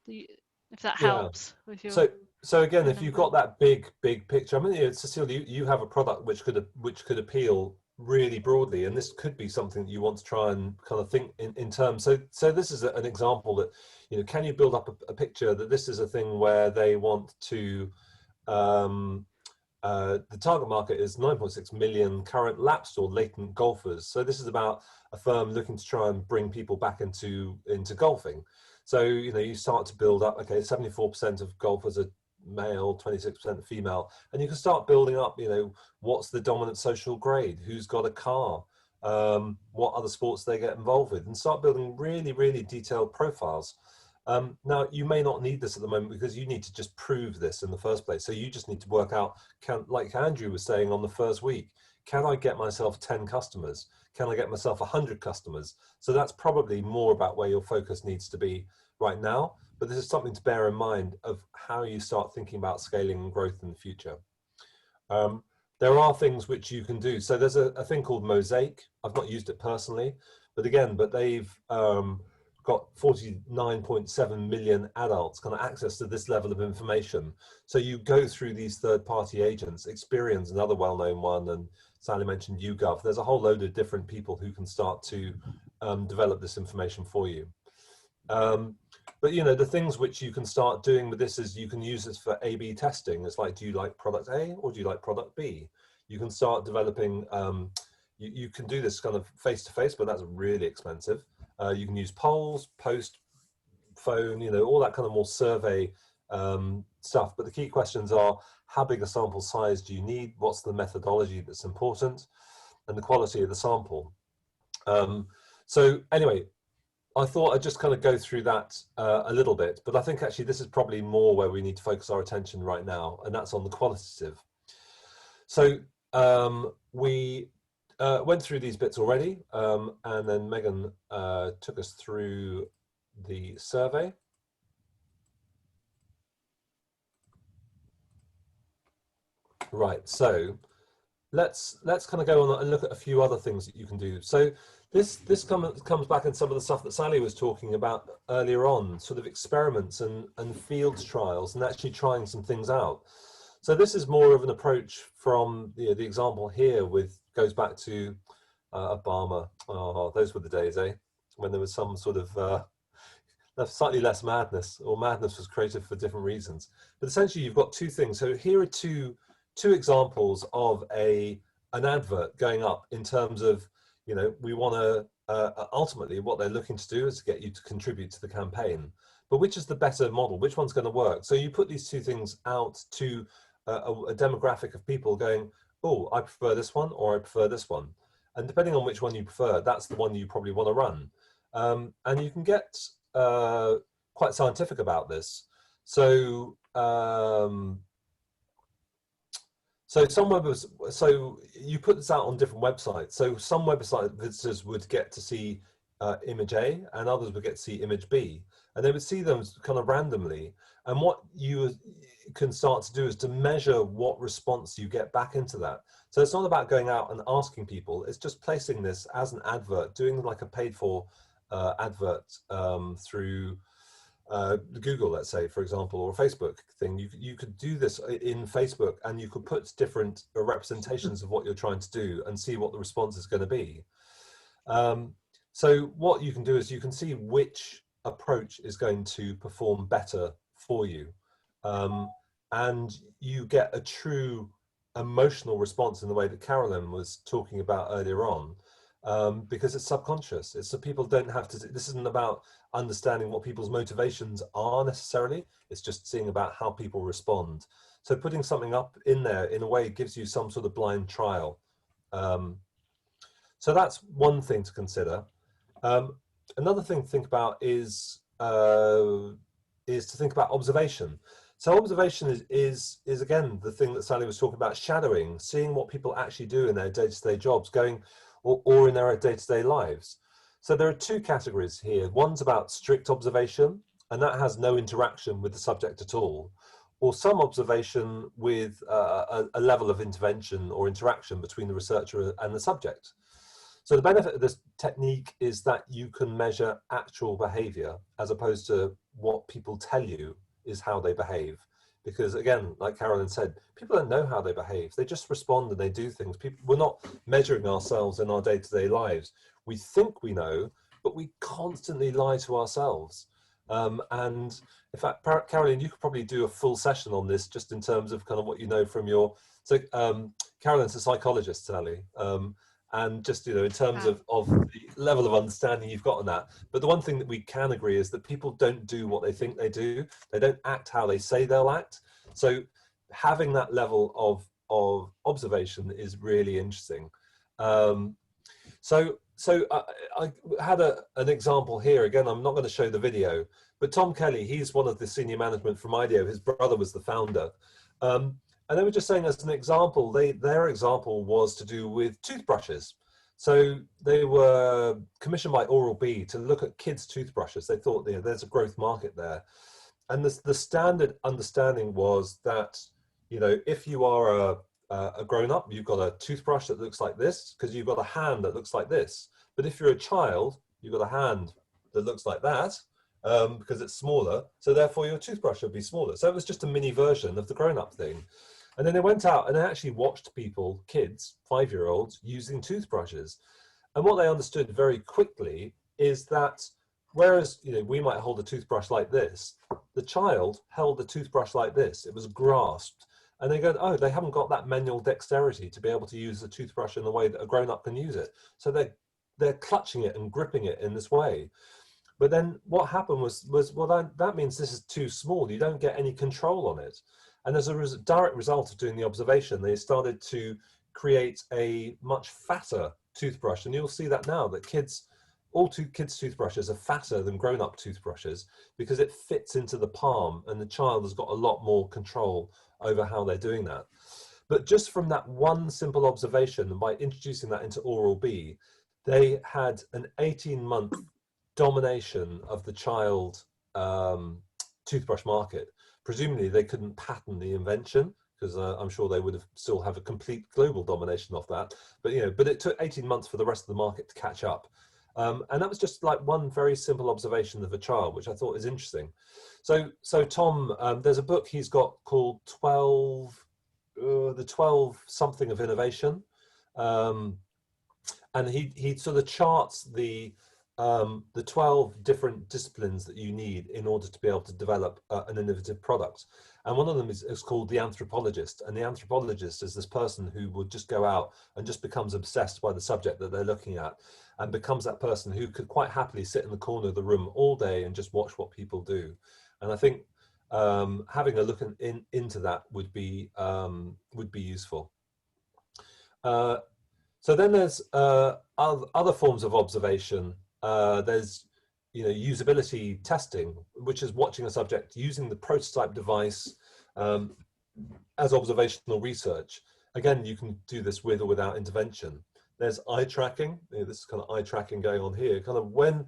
If that helps with your. So again, if you've got that big picture, I mean, Cecile, you have a product which could appeal really broadly, and this could be something that you want to try and kind of think in terms. So this is an example that, you know, can you build up a picture that this is a thing where they want to, the target market is 9.6 million current lapsed or latent golfers. So this is about a firm looking to try and bring people back into golfing. So, you know, you start to build up, okay, 74% of golfers are male, 26% female, and you can start building up, you know, what's the dominant social grade, who's got a car, what other sports they get involved with, and start building really, really detailed profiles. Now, you may not need this at the moment because you need to just prove this in the first place. So you just need to work out, like Andrew was saying on the first week, can I get myself 10 customers? Can I get myself 100 customers? So that's probably more about where your focus needs to be right now. But this is something to bear in mind of how you start thinking about scaling and growth in the future. There are things which you can do. So there's a thing called Mosaic. I've not used it personally, but they've got 49.7 million adults kind of access to this level of information. So you go through these third-party agents, Experian's another well-known one, and Sally mentioned YouGov. There's a whole load of different people who can start to develop this information for you. But, you know, the things which you can start doing with this is you can use this for A/B testing. It's like, do you like product A or do you like product B? You can start developing, you can do this kind of face to face, but that's really expensive. You can use polls, post, phone, you know, all that kind of more survey stuff. But the key questions are, how big a sample size do you need? What's the methodology that's important? And the quality of the sample. So anyway, I thought I'd just kind of go through that a little bit, but I think actually this is probably more where we need to focus our attention right now, and that's on the qualitative. So we went through these bits already, and then Megan took us through the survey. Right, so let's kind of go on and look at a few other things that you can do. So this comes back in some of the stuff that Sally was talking about earlier on, sort of experiments and field trials and actually trying some things out. So this is more of an approach from the example here goes back to Obama. Oh, those were the days, eh? When there was some sort of slightly less madness, or madness was created for different reasons. But essentially you've got two things. So here are two examples of an advert going up in terms of, you know, we want to, ultimately what they're looking to do is to get you to contribute to the campaign. But which is the better model? Which one's going to work? So you put these two things out to a demographic of people going, oh, I prefer this one or I prefer this one. And depending on which one you prefer, that's the one you probably want to run. And you can get quite scientific about this. So so you put this out on different websites. So some website visitors would get to see image A, and others would get to see image B, and they would see them kind of randomly. And what you can start to do is to measure what response you get back into that. So it's not about going out and asking people, it's just placing this as an advert, doing like a paid for advert through Google, let's say, for example, or a Facebook thing. You could do this in Facebook, and you could put different representations of what you're trying to do and see what the response is going to be. So what you can do is you can see which approach is going to perform better for you, and you get a true emotional response in the way that Carolyn was talking about earlier on. Because it's subconscious. It's so people don't have to, this isn't about understanding what people's motivations are necessarily, it's just seeing about how people respond. So putting something up in there in a way gives you some sort of blind trial. So that's one thing to consider. Another thing to think about is to think about observation. So observation is again the thing that Sally was talking about, shadowing, seeing what people actually do in their day-to-day jobs, going or in their day-to-day lives. So there are two categories here. One's about strict observation, and that has no interaction with the subject at all, or some observation with a level of intervention or interaction between the researcher and the subject. So the benefit of this technique is that you can measure actual behavior as opposed to what people tell you is how they behave. Because again, like Carolyn said, people don't know how they behave. They just respond and they do things. We're not measuring ourselves in our day-to-day lives. We think we know, but we constantly lie to ourselves. And in fact, Carolyn, you could probably do a full session on this just in terms of kind of what you know from your, so Carolyn's a psychologist, Sally. And just, you know, in terms of the level of understanding you've got on that. But the one thing that we can agree is that people don't do what they think they do. They don't act how they say they'll act. So having that level of observation is really interesting. So I had an example here. Again, I'm not going to show the video, but Tom Kelly, he's one of the senior management from IDEO. His brother was the founder. And they were just saying as an example, their example was to do with toothbrushes. So they were commissioned by Oral-B to look at kids' toothbrushes. They thought, you know, there's a growth market there. And the standard understanding was that, you know, if you are a grown-up, you've got a toothbrush that looks like this because you've got a hand that looks like this. But if you're a child, you've got a hand that looks like that because it's smaller. So therefore your toothbrush would be smaller. So it was just a mini version of the grown-up thing. And then they went out and they actually watched people, kids, 5-year-olds, using toothbrushes. And what they understood very quickly is that whereas, you know, we might hold a toothbrush like this, the child held the toothbrush like this. It was grasped. and they go, oh, they haven't got that manual dexterity to be able to use the toothbrush in the way that a grown-up can use it. So they're clutching it and gripping it in this way. But then what happened was well, that means this is too small. You don't get any control on it. And as a direct result of doing the observation, they started to create a much fatter toothbrush. And you'll see that now, that kids' toothbrushes are fatter than grown-up toothbrushes because it fits into the palm and the child has got a lot more control over how they're doing that. But just from that one simple observation, and by introducing that into Oral-B, they had an 18-month domination of the child toothbrush market. Presumably they couldn't patent the invention, because I'm sure they would have still have a complete global domination of that. But but it took 18 months for the rest of the market to catch up. And that was just like one very simple observation of a child, which I thought is interesting. So Tom, there's a book he's got called the 12 something of innovation. And he sort of charts the 12 different disciplines that you need in order to be able to develop an innovative product. And one of them is called the anthropologist. And the anthropologist is this person who would just go out and just becomes obsessed by the subject that they're looking at, and becomes that person who could quite happily sit in the corner of the room all day and just watch what people do. And I think having a look into that would be useful. So then there's other forms of observation. There's usability testing, which is watching a subject using the prototype device as observational research. Again, you can do this with or without intervention. There's eye tracking. This is kind of eye tracking going on here. Kind of where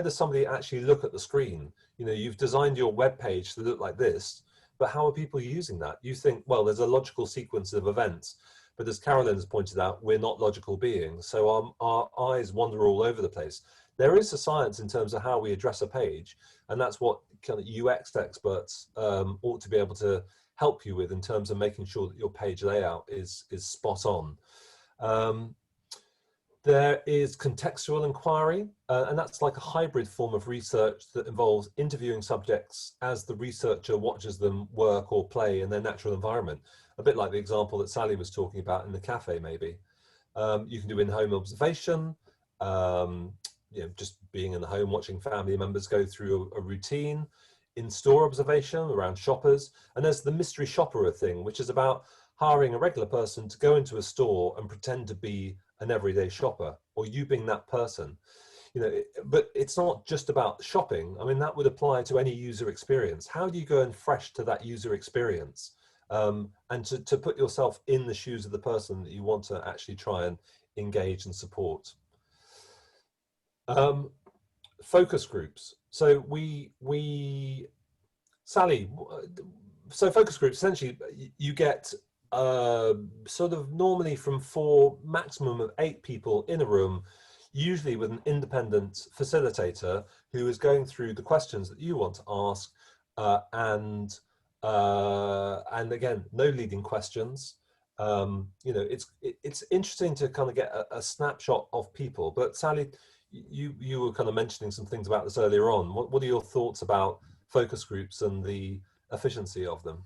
does somebody actually look at the screen? You've designed your web page to look like this, but how are people using that? You think, well, there's a logical sequence of events. But as Carolyn has pointed out, we're not logical beings, so our eyes wander all over the place. There is a science in terms of how we address a page, and that's what kind of UX experts ought to be able to help you with in terms of making sure that your page layout is spot on. There is contextual inquiry, and that's like a hybrid form of research that involves interviewing subjects as the researcher watches them work or play in their natural environment. A bit like the example that Sally was talking about in the cafe, maybe. You can do in-home observation, just being in the home, watching family members go through a routine, in-store observation around shoppers, and there's the mystery shopper thing, which is about hiring a regular person to go into a store and pretend to be an everyday shopper, or you being that person. But it's not just about shopping. I mean, that would apply to any user experience. How do you go in fresh to that user experience? And to put yourself in the shoes of the person that you want to actually try and engage and support. Focus groups. So Sally, so focus groups, essentially you get sort of normally from 4, maximum of 8 people in a room, usually with an independent facilitator who is going through the questions that you want to ask, and again, no leading questions. It's interesting to kind of get a snapshot of people. But Sally, you were kind of mentioning some things about this earlier on. What are your thoughts about focus groups and the efficiency of them?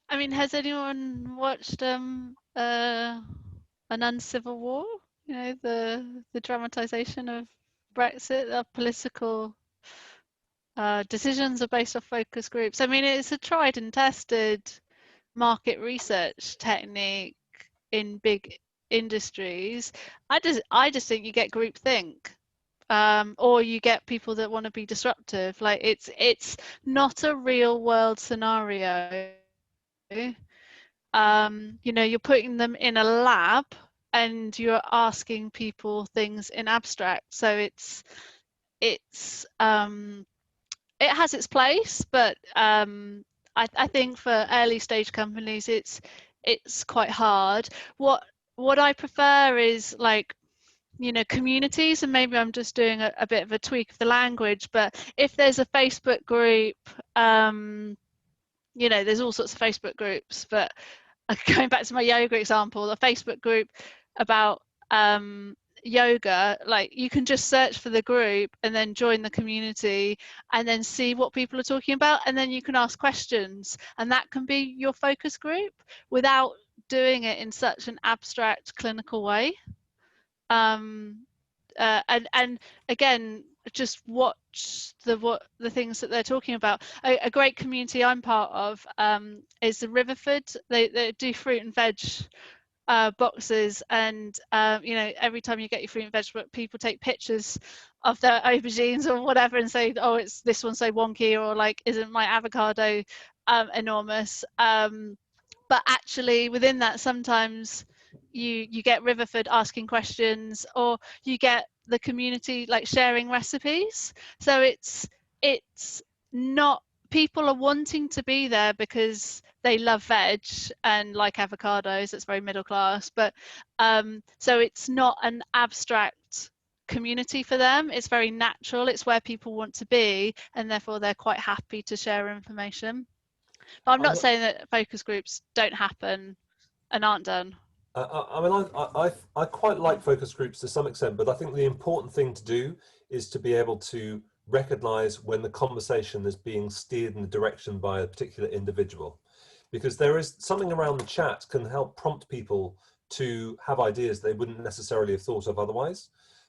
I mean, has anyone watched An Uncivil War? The dramatization of Brexit. The political decisions are based off focus groups. I mean, it's a tried and tested market research technique in big industries. I just think you get groupthink. Or you get people that want to be disruptive. Like it's not a real world scenario. You're putting them in a lab and you're asking people things in abstract. So it has its place, but I think for early stage companies it's quite hard. What I prefer is like communities, and maybe I'm just doing a bit of a tweak of the language, but if there's a Facebook group, there's all sorts of Facebook groups, but going back to my yoga example, a Facebook group about yoga, like you can just search for the group and then join the community and then see what people are talking about, and then you can ask questions, and that can be your focus group without doing it in such an abstract clinical way. And again, just watch the things that they're talking about. A great community I'm part of is the Riverford. They do fruit and veg boxes, and you know, every time you get your fruit and veg, people take pictures of their aubergines or whatever and say, oh, it's this one's so wonky, or like, isn't my avocado enormous? But actually within that, sometimes you get Riverford asking questions, or you get the community like sharing recipes. So it's not, people are wanting to be there because they love veg and like avocados. It's very middle class, but so it's not an abstract community for them. It's very natural. It's where people want to be, and therefore they're quite happy to share information. But I'm not saying that focus groups don't happen and aren't done. I mean, I quite like focus groups to some extent, but I think the important thing to do is to be able to recognize when the conversation is being steered in the direction by a particular individual, because there is something around the chat can help prompt people to have ideas they wouldn't necessarily have thought of otherwise.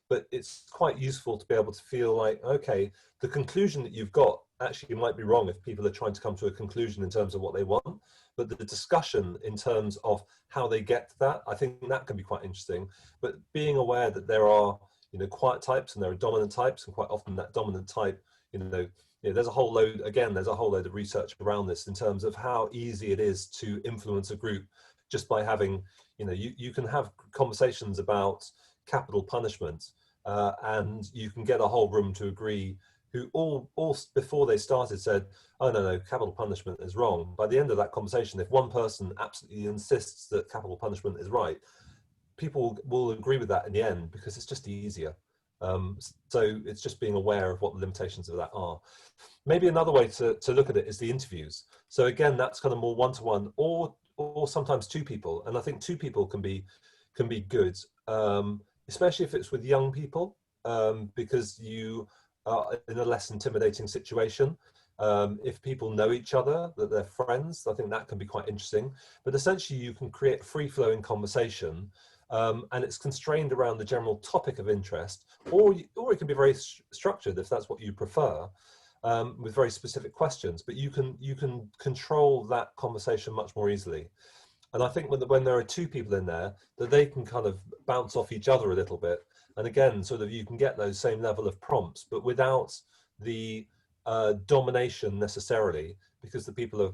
But it's quite useful to be able to feel like, okay, the conclusion that you've got actually might be wrong if people are trying to come to a conclusion in terms of what they want. But the discussion in terms of how they get to that, I think that can be quite interesting. But being aware that there are, you know, quiet types and there are dominant types, and quite often that dominant type, there's a whole load, again, there's a whole load of research around this in terms of how easy it is to influence a group just by having, you can have conversations about capital punishment, and you can get a whole room to agree, who all before they started said, oh no, capital punishment is wrong. By the end of that conversation, if one person absolutely insists that capital punishment is right, people will agree with that in the end because it's just easier. So it's just being aware of what the limitations of that are. Maybe another way to look at it is the interviews. So again, that's kind of more one-to-one, or sometimes two people, and I think two people can be good, especially if it's with young people, because you are in a less intimidating situation. If people know each other, that they're friends, I think that can be quite interesting. But essentially you can create free-flowing conversation, and it's constrained around the general topic of interest, or it can be very structured if that's what you prefer, with very specific questions. But you can control that conversation much more easily. And I think when there are two people in there, that they can kind of bounce off each other a little bit. And again, sort of, you can get those same level of prompts, but without the domination necessarily, because the people are,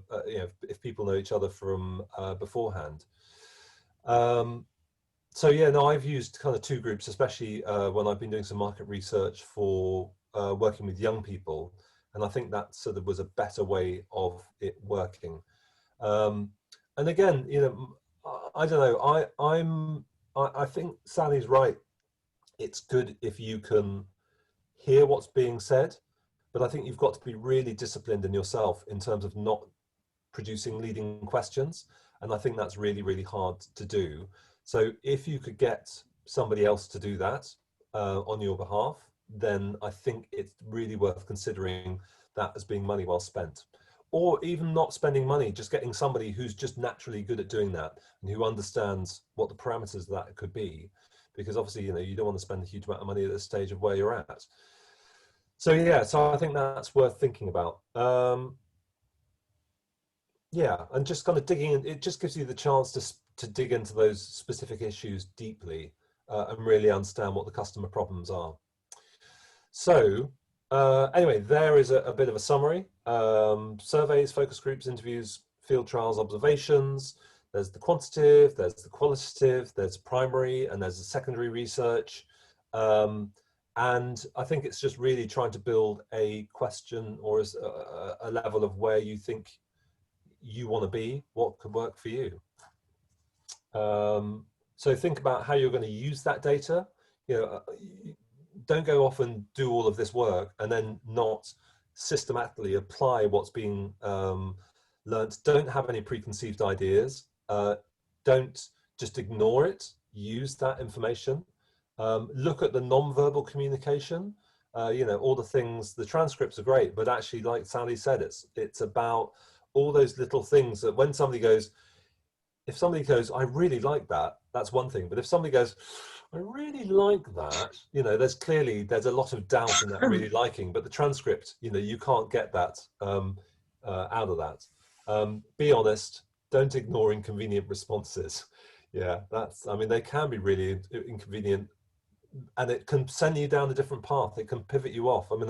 if people know each other from beforehand. So yeah, no, I've used kind of two groups, especially when I've been doing some market research for working with young people. And I think that sort of was a better way of it working. And again, I don't know, I think Sally's right. It's good if you can hear what's being said, but I think you've got to be really disciplined in yourself in terms of not producing leading questions. And I think that's really, really hard to do. So if you could get somebody else to do that on your behalf, then I think it's really worth considering that as being money well spent. Or even not spending money, just getting somebody who's just naturally good at doing that and who understands what the parameters of that could be. Because obviously, you don't want to spend a huge amount of money at this stage of where you're at. So yeah, so I think that's worth thinking about. Yeah, and just kind of digging in, it just gives you the chance to dig into those specific issues deeply and really understand what the customer problems are. So anyway, there is a bit of a summary. Surveys, focus groups, interviews, field trials, observations. There's the quantitative, there's the qualitative, there's primary, and there's the secondary research. And I think it's just really trying to build a question or a level of where you think you want to be, what could work for you. So think about how you're going to use that data. Don't go off and do all of this work and then not systematically apply what's being learned. Don't have any preconceived ideas. Don't just ignore it. Use that information. Look at the non-verbal communication. You know, all the things, the transcripts are great, but actually, like Sally said, it's about all those little things that when somebody goes, if somebody goes, I really like that, that's one thing. But if somebody goes, I really like that, you know, there's a lot of doubt in that really liking, but the transcript, you know, you can't get that out of that. Be honest, don't ignore inconvenient responses. Yeah, I mean, they can be really inconvenient, and it can send you down a different path. It can pivot you off. I mean,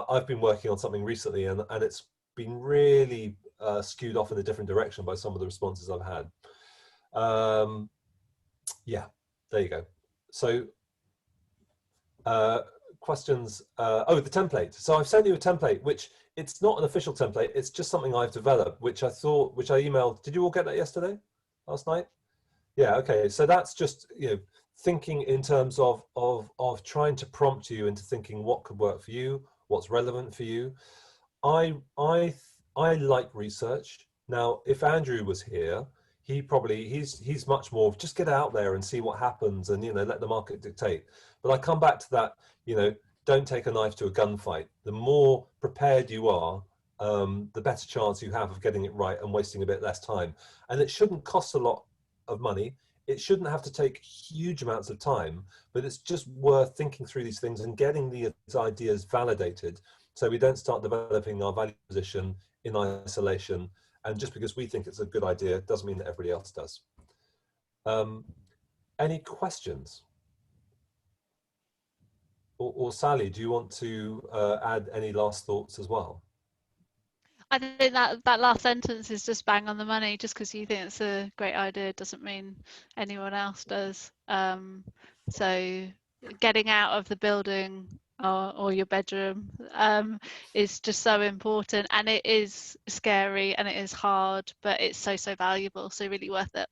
I've been working on something recently, and it's been really skewed off in a different direction by some of the responses I've had. Yeah, there you go. So questions. Oh, the template. So I've sent you a template, which it's not an official template. It's just something I've developed, which I emailed. Did you all get that yesterday, last night? Yeah. Okay. So that's just, you know, thinking in terms of trying to prompt you into thinking what could work for you, what's relevant for you. I like research. Now, if Andrew was here, he's much more just get out there and see what happens, and, you know, let the market dictate. But I come back to that, you know, don't take a knife to a gunfight. The more prepared you are, the better chance you have of getting it right and wasting a bit less time. And it shouldn't cost a lot of money. It shouldn't have to take huge amounts of time, but it's just worth thinking through these things and getting these ideas validated, so we don't start developing our value position in isolation. And just because we think it's a good idea doesn't mean that everybody else does. Any questions? Or Sally, do you want to add any last thoughts as well? I think that last sentence is just bang on the money. Just because you think it's a great idea doesn't mean anyone else does. So getting out of the building or your bedroom is just so important, and it is scary and it is hard, but it's so valuable, so really worth it.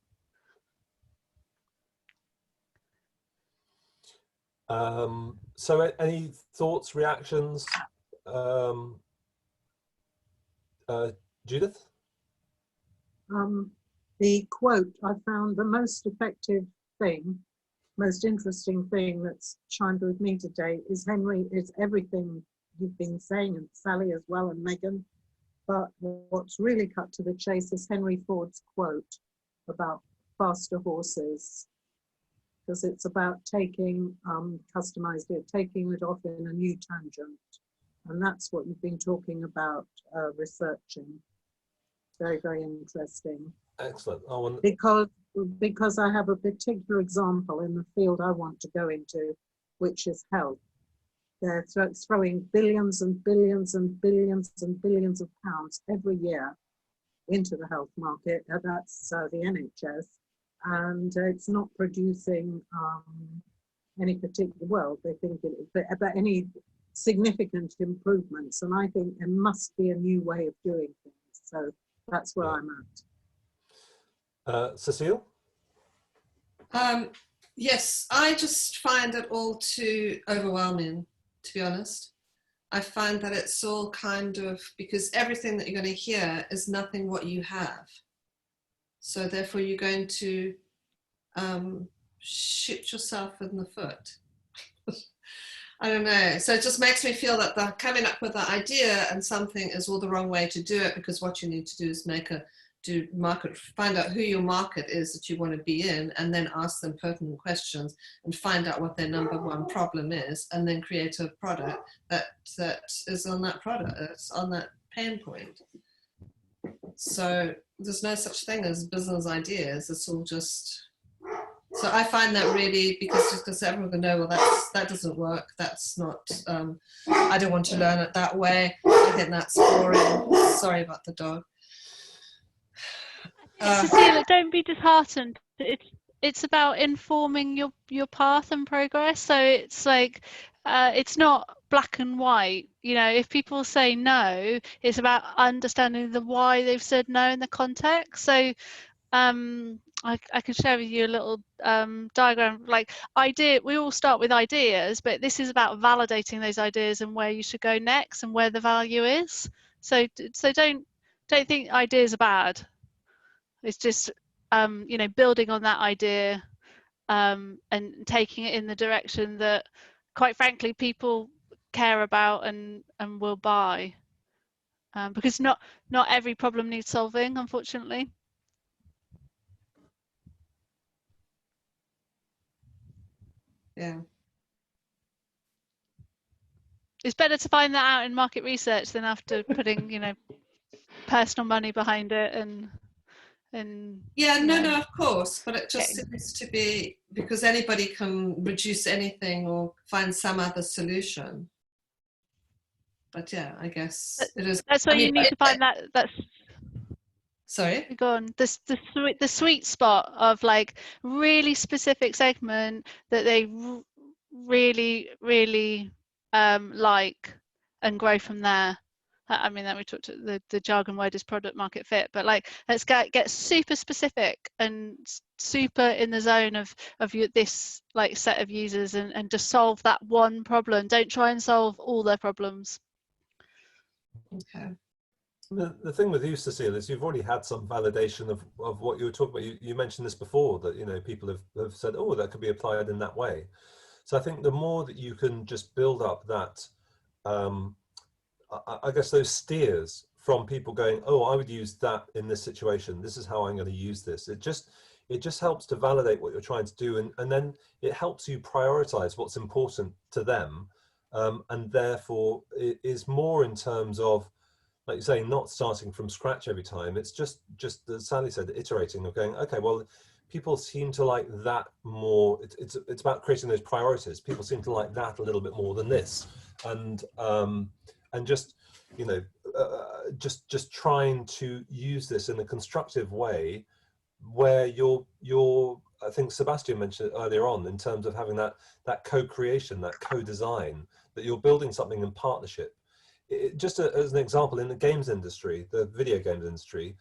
So any thoughts, reactions? Judith? The quote, I found the most effective thing, most interesting thing that's chimed with me today is everything you've been saying, and Sally as well, and Megan. But what's really cut to the chase is Henry Ford's quote about faster horses, because it's about taking customized it, taking it off in a new tangent. And that's what you've been talking about researching. Very interesting. Excellent. Because I have a particular example in the field I want to go into, which is health. They're throwing billions and billions and billions and billions of pounds every year into the health market. That's the NHS, and it's not producing any particular, well, they think about any significant improvements. And I think there must be a new way of doing things. So that's where I'm at. Cecile? Yes, I just find it all too overwhelming, to be honest. I find that it's all kind of, because everything that you're going to hear is nothing what you have. So therefore you're going to shoot yourself in the foot. I don't know. So it just makes me feel that the coming up with the idea and something is all the wrong way to do it, because what you need to do is find out who your market is that you want to be in, and then ask them pertinent questions and find out what their number one problem is, and then create a product that is on that product, it's on that pain point. So there's no such thing as business ideas. It's all just, so I find that really, because everyone can know, well, that doesn't work. That's not, I don't want to learn it that way. I think that's boring. Sorry about the dog. Cecilia, don't be disheartened. It's about informing your path and progress. So it's like, it's not black and white. You know, if people say no, it's about understanding the why they've said no in the context. So I can share with you a little diagram. Like we all start with ideas, but this is about validating those ideas and where you should go next and where the value is. So don't think ideas are bad. It's just, you know, building on that idea and taking it in the direction that, quite frankly, people care about and will buy, because not every problem needs solving, unfortunately. Yeah. It's better to find that out in market research than after putting, personal money behind it and Yeah, you no, know, of course, but it just okay. seems to be because anybody can reduce anything or find some other solution. But yeah, I guess it is. That's why you need to find that's sorry. go on. The sweet spot of like really specific segment that they really like, and grow from there. I mean, that we talked to the jargon word is product market fit, but like let's get super specific and super in the zone of this like set of users, and just solve that one problem. Don't try and solve all their problems. Okay. The thing with you, Cecile, is you've already had some validation of what you were talking about. You mentioned this before, that people have said, oh, that could be applied in that way. So I think the more that you can just build up that, I guess those steers from people going, oh, I would use that in this situation. This is how I'm going to use this. It just helps to validate what you're trying to do, and then it helps you prioritize what's important to them, and therefore it is more in terms of, like you say, not starting from scratch every time. It's just as Sally said, iterating, of going, okay, well, people seem to like that more. It's about creating those priorities. People seem to like that a little bit more than this, and just just trying to use this in a constructive way, where you're I think Sebastian mentioned earlier on, in terms of having that co-creation, that co-design, that you're building something in partnership. Just as an example, in the games industry, the video games industry,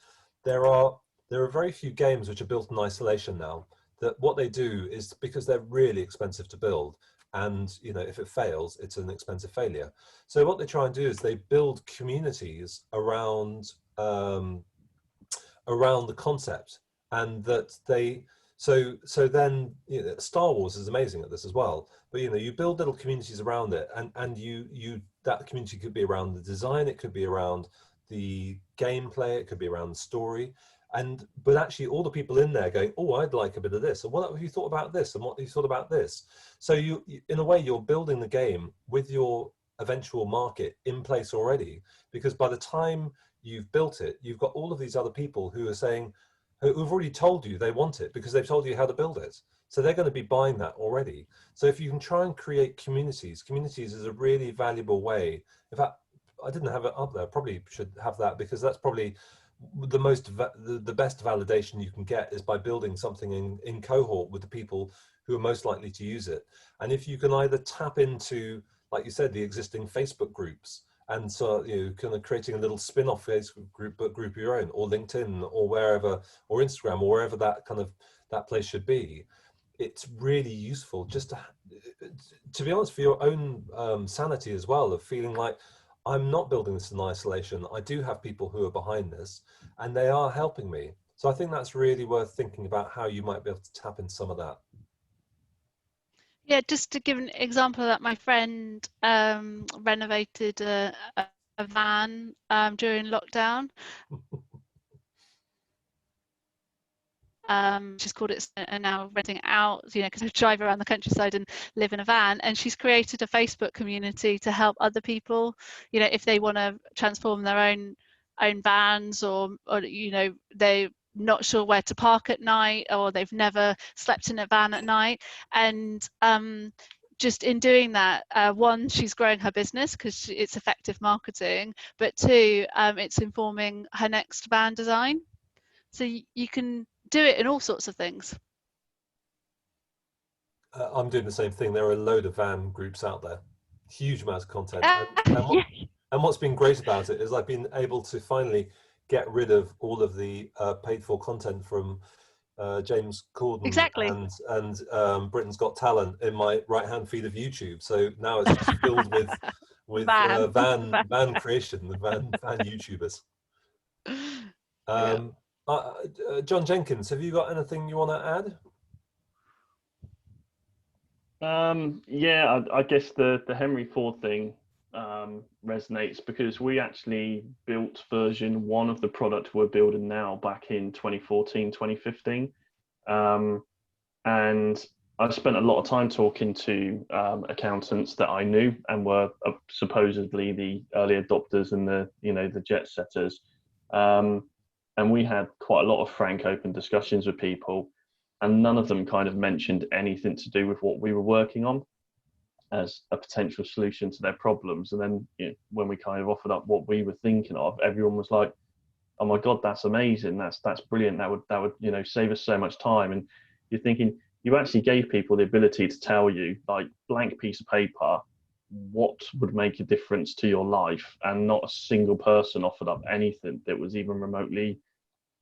there are very few games which are built in isolation now. That what they do is, because they're really expensive to build, and if it fails, it's an expensive failure. So what they try and do is they build communities around the concept, and that they so then Star Wars is amazing at this as well. But you build little communities around it, and you that community could be around the design, it could be around the gameplay, it could be around the story, but actually all the people in there going, oh, I'd like a bit of this, and what have you thought about this, and what have you thought about this? So you in a way, you're building the game with your eventual market in place already, because by the time you've built it, you've got all of these other people who are saying, who've already told you they want it, because they've told you how to build it. So they're going to be buying that already. So if you can try and create communities is a really valuable way. In fact, I didn't have it up there, probably should have that, because that's probably the best validation you can get, is by building something in cohort with the people who are most likely to use it. And if you can either tap into, like you said, the existing Facebook groups, and so kind of creating a little spin-off Facebook group of your own, or LinkedIn, or wherever, or Instagram, or wherever that place should be, it's really useful just to be honest, for your own sanity as well, of feeling like, I'm not building this in isolation. I do have people who are behind this, and they are helping me. So I think that's really worth thinking about, how you might be able to tap into some of that. Yeah, just to give an example of that, my friend renovated a van during lockdown. She's called it, and now renting it out, because I drive around the countryside and live in a van. And she's created a Facebook community to help other people, if they want to transform their own vans, or they're not sure where to park at night, or they've never slept in a van at night. And just in doing that, one, she's growing her business because it's effective marketing, but two, it's informing her next van design. So you can do it in all sorts of things. I'm doing the same thing. There are a load of van groups out there, huge amounts of content. Yeah. And what's been great about it is I've been able to finally get rid of all of the paid for content from James Corden, Exactly. and Britain's Got Talent in my right hand feed of YouTube. So now it's just filled with van creation, the van YouTubers. John Jenkins, have you got anything you want to add? Yeah, I guess the Henry Ford thing resonates because we actually built version 1 of the product we're building now back in 2014, 2015. And I spent a lot of time talking to accountants that I knew and were supposedly the early adopters and the jet setters. And we had quite a lot of frank, open discussions with people, and none of them kind of mentioned anything to do with what we were working on as a potential solution to their problems. And then when we kind of offered up what we were thinking of, everyone was like, "Oh my God, that's amazing! That's brilliant! That would save us so much time." And you're thinking, you actually gave people the ability to tell you, like, blank piece of paper, what would make a difference to your life, and not a single person offered up anything that was even remotely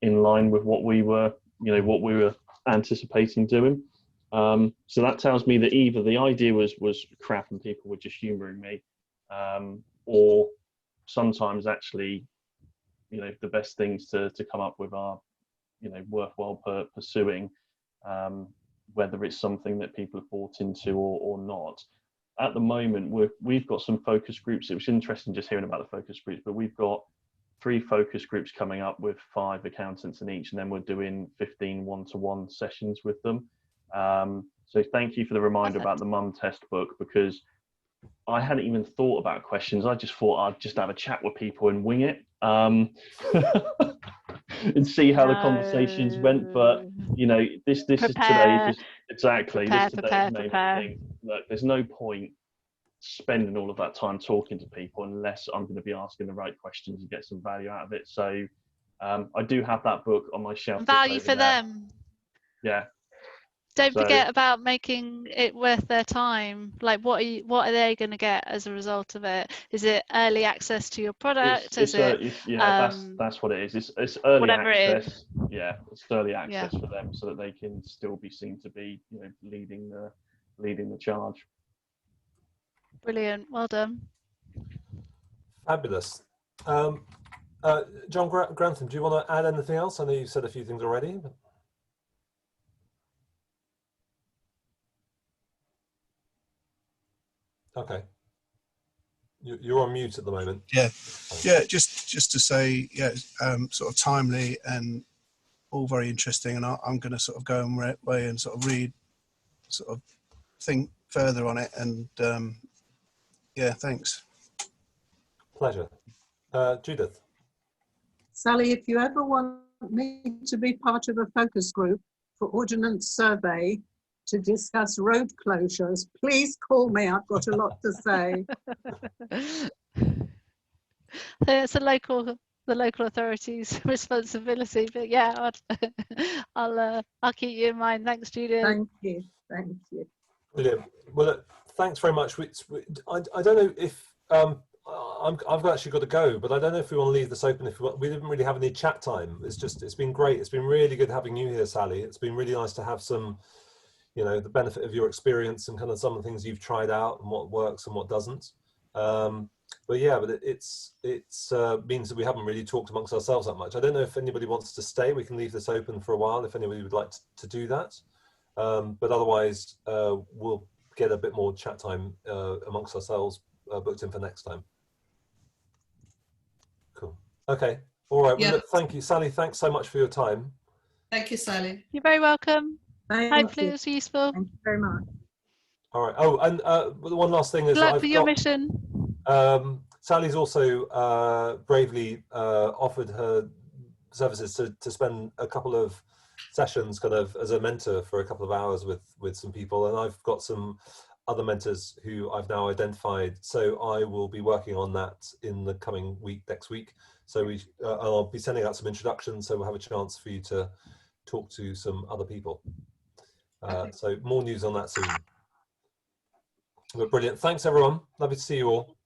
in line with what we were anticipating doing. So that tells me that either the idea was crap and people were just humoring me, or sometimes actually, the best things to come up with are, worthwhile pursuing, whether it's something that people have bought into or not. At the moment, we've got some focus groups. It was interesting just hearing about the focus groups, but we've got 3 focus groups coming up with 5 accountants in each, and then we're doing 15 one-to-one sessions with them. So thank you for the reminder about the mum test book, because I hadn't even thought about questions. I just thought I'd just have a chat with people and wing it, and see how the conversations went. But this is today. Just exactly this today made me think, look, there's no point spending all of that time talking to people unless I'm going to be asking the right questions and get some value out of it. So I do have that book on my shelf. Value for them. Yeah. Don't forget about making it worth their time. Like, what are they going to get as a result of it? Is it early access to your product? That's what it is. It's early access. Yeah, it's early access for them, so that they can still be seen to be, leading the charge. Brilliant. Well done. Fabulous. John Grantham, do you want to add anything else? I know you've said a few things already. But... Okay. You're on mute at the moment. Yeah, just to say, sort of timely and all very interesting, and I'm going to sort of go away and sort of read, sort of think further on it, and thanks. Pleasure. Judith. Sally, if you ever want me to be part of a focus group for Ordnance Survey to discuss road closures, please call me. I've got a lot to say. It's the local authorities' responsibility, but yeah, I'll keep you in mind. Thanks, Judith. Thank you. Brilliant. Well, look, thanks very much. I don't know if I've actually got to go, but I don't know if we want to leave this open. We didn't really have any chat time. It's been great. It's been really good having you here, Sally. It's been really nice to have some, the benefit of your experience and kind of some of the things you've tried out and what works and what doesn't. But it's means that we haven't really talked amongst ourselves that much. I don't know if anybody wants to stay. We can leave this open for a while if anybody would like to do that. But otherwise, we'll get a bit more chat time amongst ourselves booked in for next time. Cool. Okay. All right. Well, look, thank you, Sally. Thanks so much for your time. Thank you, Sally. You're very welcome. Hopefully it was useful. Thank you very much. All right. Oh, and one last thing is, good luck for your mission. Sally's also bravely offered her services to spend a couple of sessions kind of as a mentor for a couple of hours with some people, and I've got some other mentors who I've now identified, so I will be working on that in the coming week, next week. So I'll be sending out some introductions, so we'll have a chance for you to talk to some other people. So more news on that soon. But brilliant. Thanks everyone. Lovely to see you all.